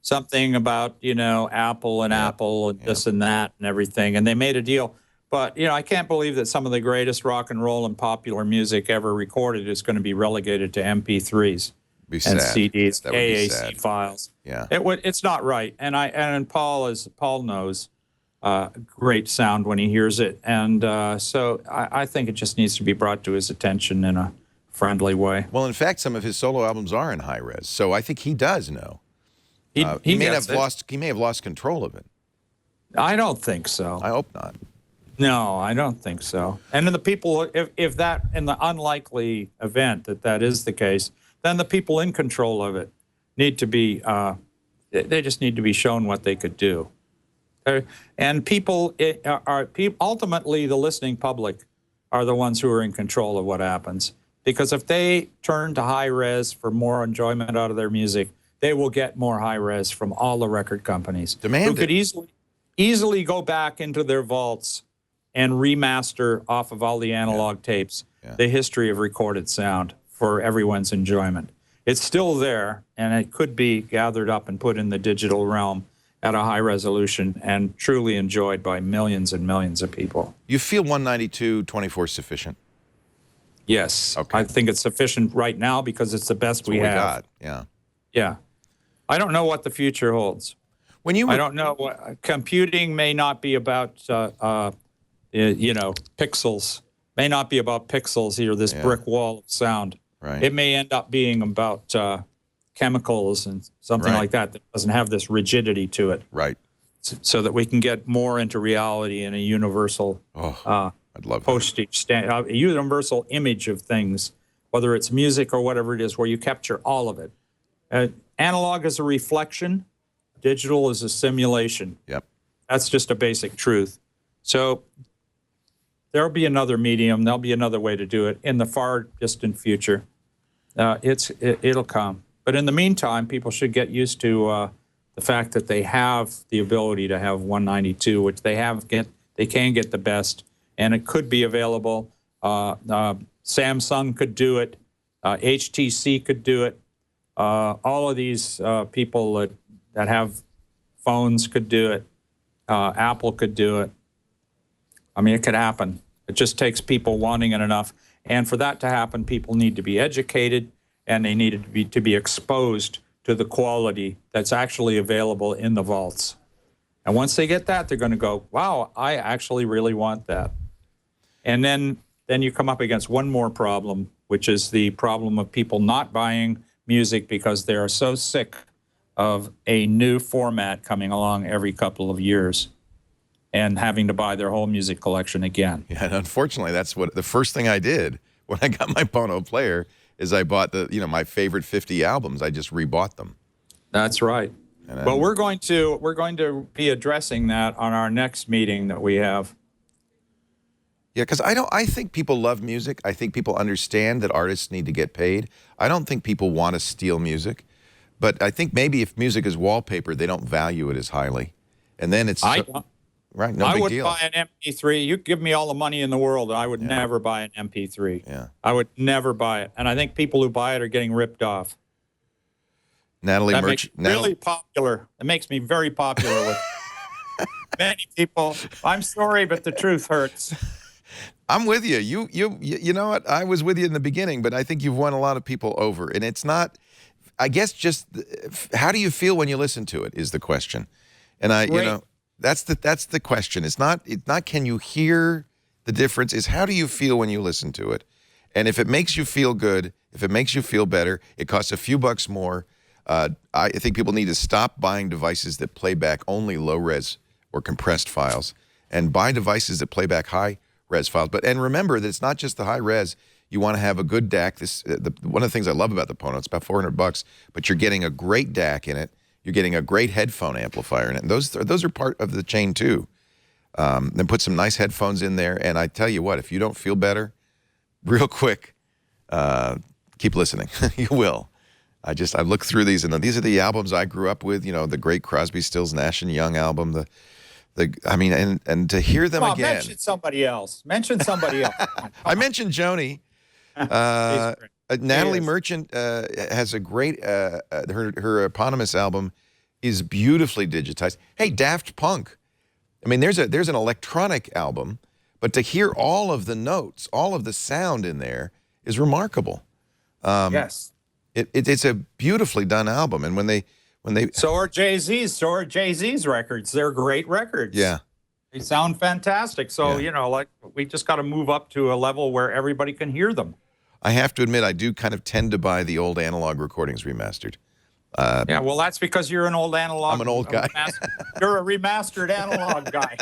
something about, Apple and Apple and this and that and everything, and they made a deal. But, I can't believe that some of the greatest rock and roll and popular music ever recorded is going to be relegated to MP3s and CDs, AAC files. Yeah. It's not right. And Paul knows great sound when he hears it. And so I think it just needs to be brought to his attention in a friendly way. Well, in fact, some of his solo albums are in high res, so I think he does know. He may have lost control of it. I don't think so. I hope not. No, I don't think so. And then the people, if that, in the unlikely event that is the case, then the people in control of it need to be, they just need to be shown what they could do. And ultimately, the listening public are the ones who are in control of what happens. Because if they turn to high res for more enjoyment out of their music, they will get more high res from all the record companies. Who could easily go back into their vaults and remaster off of all the analog tapes the history of recorded sound for everyone's enjoyment. It's still there, and it could be gathered up and put in the digital realm at a high resolution and truly enjoyed by millions and millions of people. You feel 192/24 sufficient? Yes. Okay. I think it's sufficient right now because it's the best we have. Got. Yeah. Yeah. I don't know what the future holds. I don't know. Computing may not be about, pixels. May not be about pixels here, this brick wall of sound. Right. It may end up being about chemicals and something like that doesn't have this rigidity to it. Right. So that we can get more into reality in a universal I'd love postage a universal image of things, whether it's music or whatever it is, where you capture all of it. Analog is a reflection. Digital is a simulation. Yep. That's just a basic truth. So there'll be another medium. There'll be another way to do it in the far distant future. It'll come. But in the meantime, people should get used to the fact that they have the ability to have 192, which they can get the best, and it could be available. Samsung could do it. HTC could do it. All of these people that have phones could do it. Apple could do it. I mean, it could happen. It just takes people wanting it enough. And for that to happen, people need to be educated, and they needed to be exposed to the quality that's actually available in the vaults. And once they get that, they're going to go, wow, I actually really want that. And then you come up against one more problem, which is the problem of people not buying music because they are so sick of a new format coming along every couple of years and having to buy their whole music collection again. Yeah, and unfortunately, that's what the first thing I did when I got my Pono player is I bought my favorite 50 albums. I just rebought them. That's right. But we're going to be addressing that on our next meeting that we have. Yeah, because I think people love music. I think people understand that artists need to get paid. I don't think people want to steal music. But I think maybe if music is wallpaper, they don't value it as highly. And then it's right, no big deal. I would buy an MP3. You give me all the money in the world, I would never buy an MP3. Yeah. I would never buy it. And I think people who buy it are getting ripped off. Natalie Makes me really popular. It makes me very popular with many people. I'm sorry, but the truth hurts. I'm with you. You know what? I was with you in the beginning, but I think you've won a lot of people over. And it's not, I guess, just how do you feel when you listen to it is the question. And that's the question. It's not can you hear the difference? It's how do you feel when you listen to it? And if it makes you feel good, if it makes you feel better, it costs a few bucks more. I think people need to stop buying devices that play back only low-res or compressed files and buy devices that play back high-res files. And remember that it's not just the high-res. You want to have a good DAC. One of the things I love about the Pono, it's about $400, but you're getting a great DAC in it. You're getting a great headphone amplifier in it. And those are part of the chain, too. Then put some nice headphones in there. And I tell you what, if you don't feel better, real quick, keep listening. You will. I look through these, and these are the albums I grew up with. The great Crosby, Stills, Nash and Young album. And to hear them again. Mention somebody else. I mentioned Joni. Natalie Merchant has a great. Her eponymous album is beautifully digitized. Hey, Daft Punk. I mean, there's an electronic album, but to hear all of the notes, all of the sound in there is remarkable. Yes. It's a beautifully done album, and when they so are Jay-Z's records. They're great records. Yeah, they sound fantastic. So we just got to move up to a level where everybody can hear them. I have to admit, I do kind of tend to buy the old analog recordings remastered. Yeah, well, that's because you're an old analog. I'm an old guy. You're a remastered analog guy.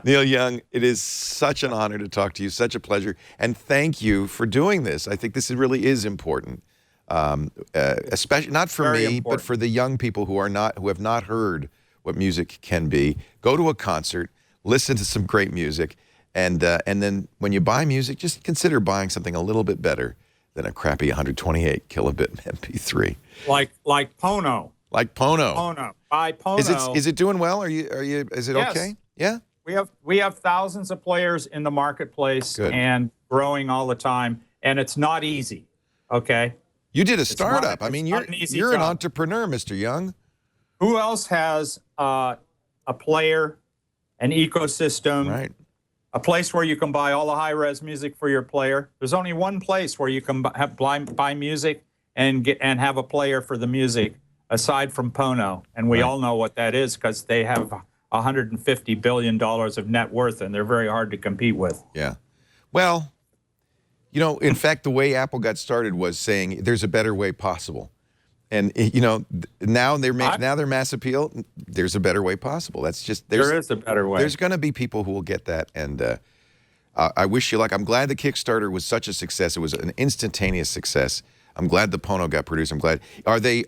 Neil Young, it is such an honor to talk to you, such a pleasure, and thank you for doing this. I think this really is important, especially not for me, but for the young people who have not heard what music can be. Go to a concert, listen to some great music, and then when you buy music, just consider buying something a little bit better than a crappy 128 kilobit MP3. Like Pono. Like Pono. Pono. Buy Pono. Is it doing well? Is it okay? Yeah. We have thousands of players in the marketplace and growing all the time, and it's not easy. Okay. You did a startup. I mean, you're an entrepreneur, Mr. Young. Who else has a player, an ecosystem, right? A place where you can buy all the high-res music for your player? There's only one place where you can buy music and have a player for the music, aside from Pono, and we all know what that is because they have $150 billion of net worth, and they're very hard to compete with. Yeah. Well, in fact, the way Apple got started was saying there's a better way possible. And, now they're mass appeal. There's a better way possible. There is a better way. There's going to be people who will get that. And I wish you luck. I'm glad the Kickstarter was such a success. It was an instantaneous success. I'm glad the Pono got produced. I'm glad. Do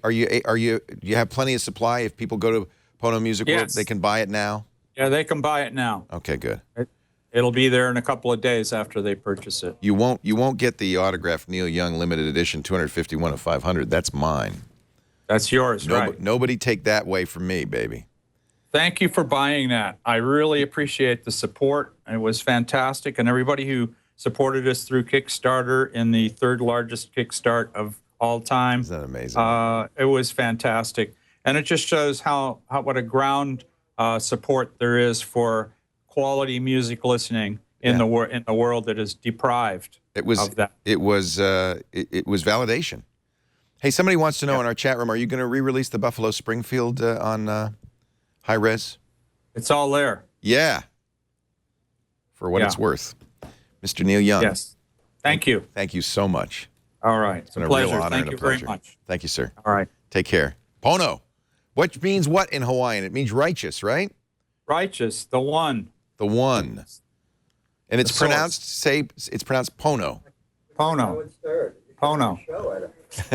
you have plenty of supply? If people go to Pono Music World, they can buy it now? Yeah, they can buy it now. Okay, good. It'll be there in a couple of days after they purchase it. You won't get the autographed Neil Young limited edition 251 of 500. That's mine. That's yours, right? Nobody take that away from me, baby. Thank you for buying that. I really appreciate the support. It was fantastic, and everybody who supported us through Kickstarter in the third largest Kickstart of all time. Isn't that amazing? It was fantastic, and it just shows what a ground support there is for quality music listening in the world that is deprived of that. It was validation. Hey, somebody wants to know in our chat room, are you going to re-release the Buffalo Springfield on high res? It's all there. Yeah. For what it's worth. Mr. Neil Young. Yes. Thank you. Thank you so much. All right. It's a real pleasure. honor Thank and a you very pleasure. much. Thank you, sir. All right. Take care. Pono. Which means what in Hawaiian? It means righteous, right? Righteous, the one. The one. And it's The source. it's pronounced Pono. Pono. Pono.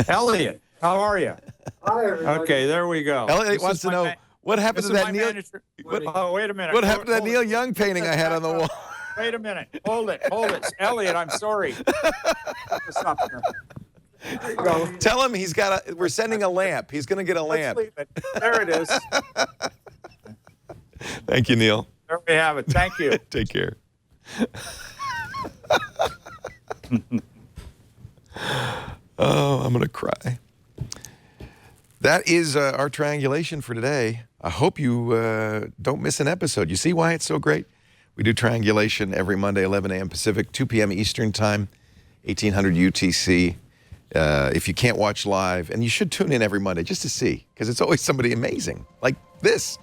Elliot, how are you? Hi, everybody. Okay, there we go. Elliot This wants is to my know man- what happened This to is that my Neil. manager. Oh, wait a minute. What happened to that Hold Neil it. Young painting I had on the wall? Wait a minute. Hold it. Elliot, I'm sorry. Stop here. There you go. Tell him we're sending a lamp. He's going to get a lamp. Let's leave it. There it is. Thank you, Neil. There we have it. Thank you. Take care. Oh, I'm going to cry. That is our triangulation for today. I hope you don't miss an episode. You see why it's so great? We do triangulation every Monday, 11 a.m. Pacific, 2 p.m. Eastern Time, 1800 UTC. If you can't watch live, and you should tune in every Monday just to see, because it's always somebody amazing, like this.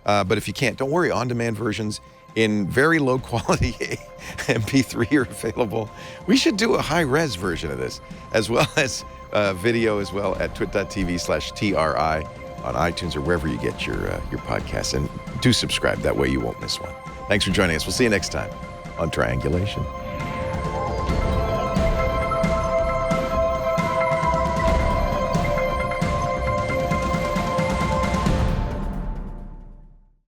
But if you can't, don't worry, on-demand versions in very low quality MP3 are available. We should do a high-res version of this, as well as video as well at twit.tv/TRI on iTunes or wherever you get your podcasts. And do subscribe. That way you won't miss one. Thanks for joining us. We'll see you next time on Triangulation.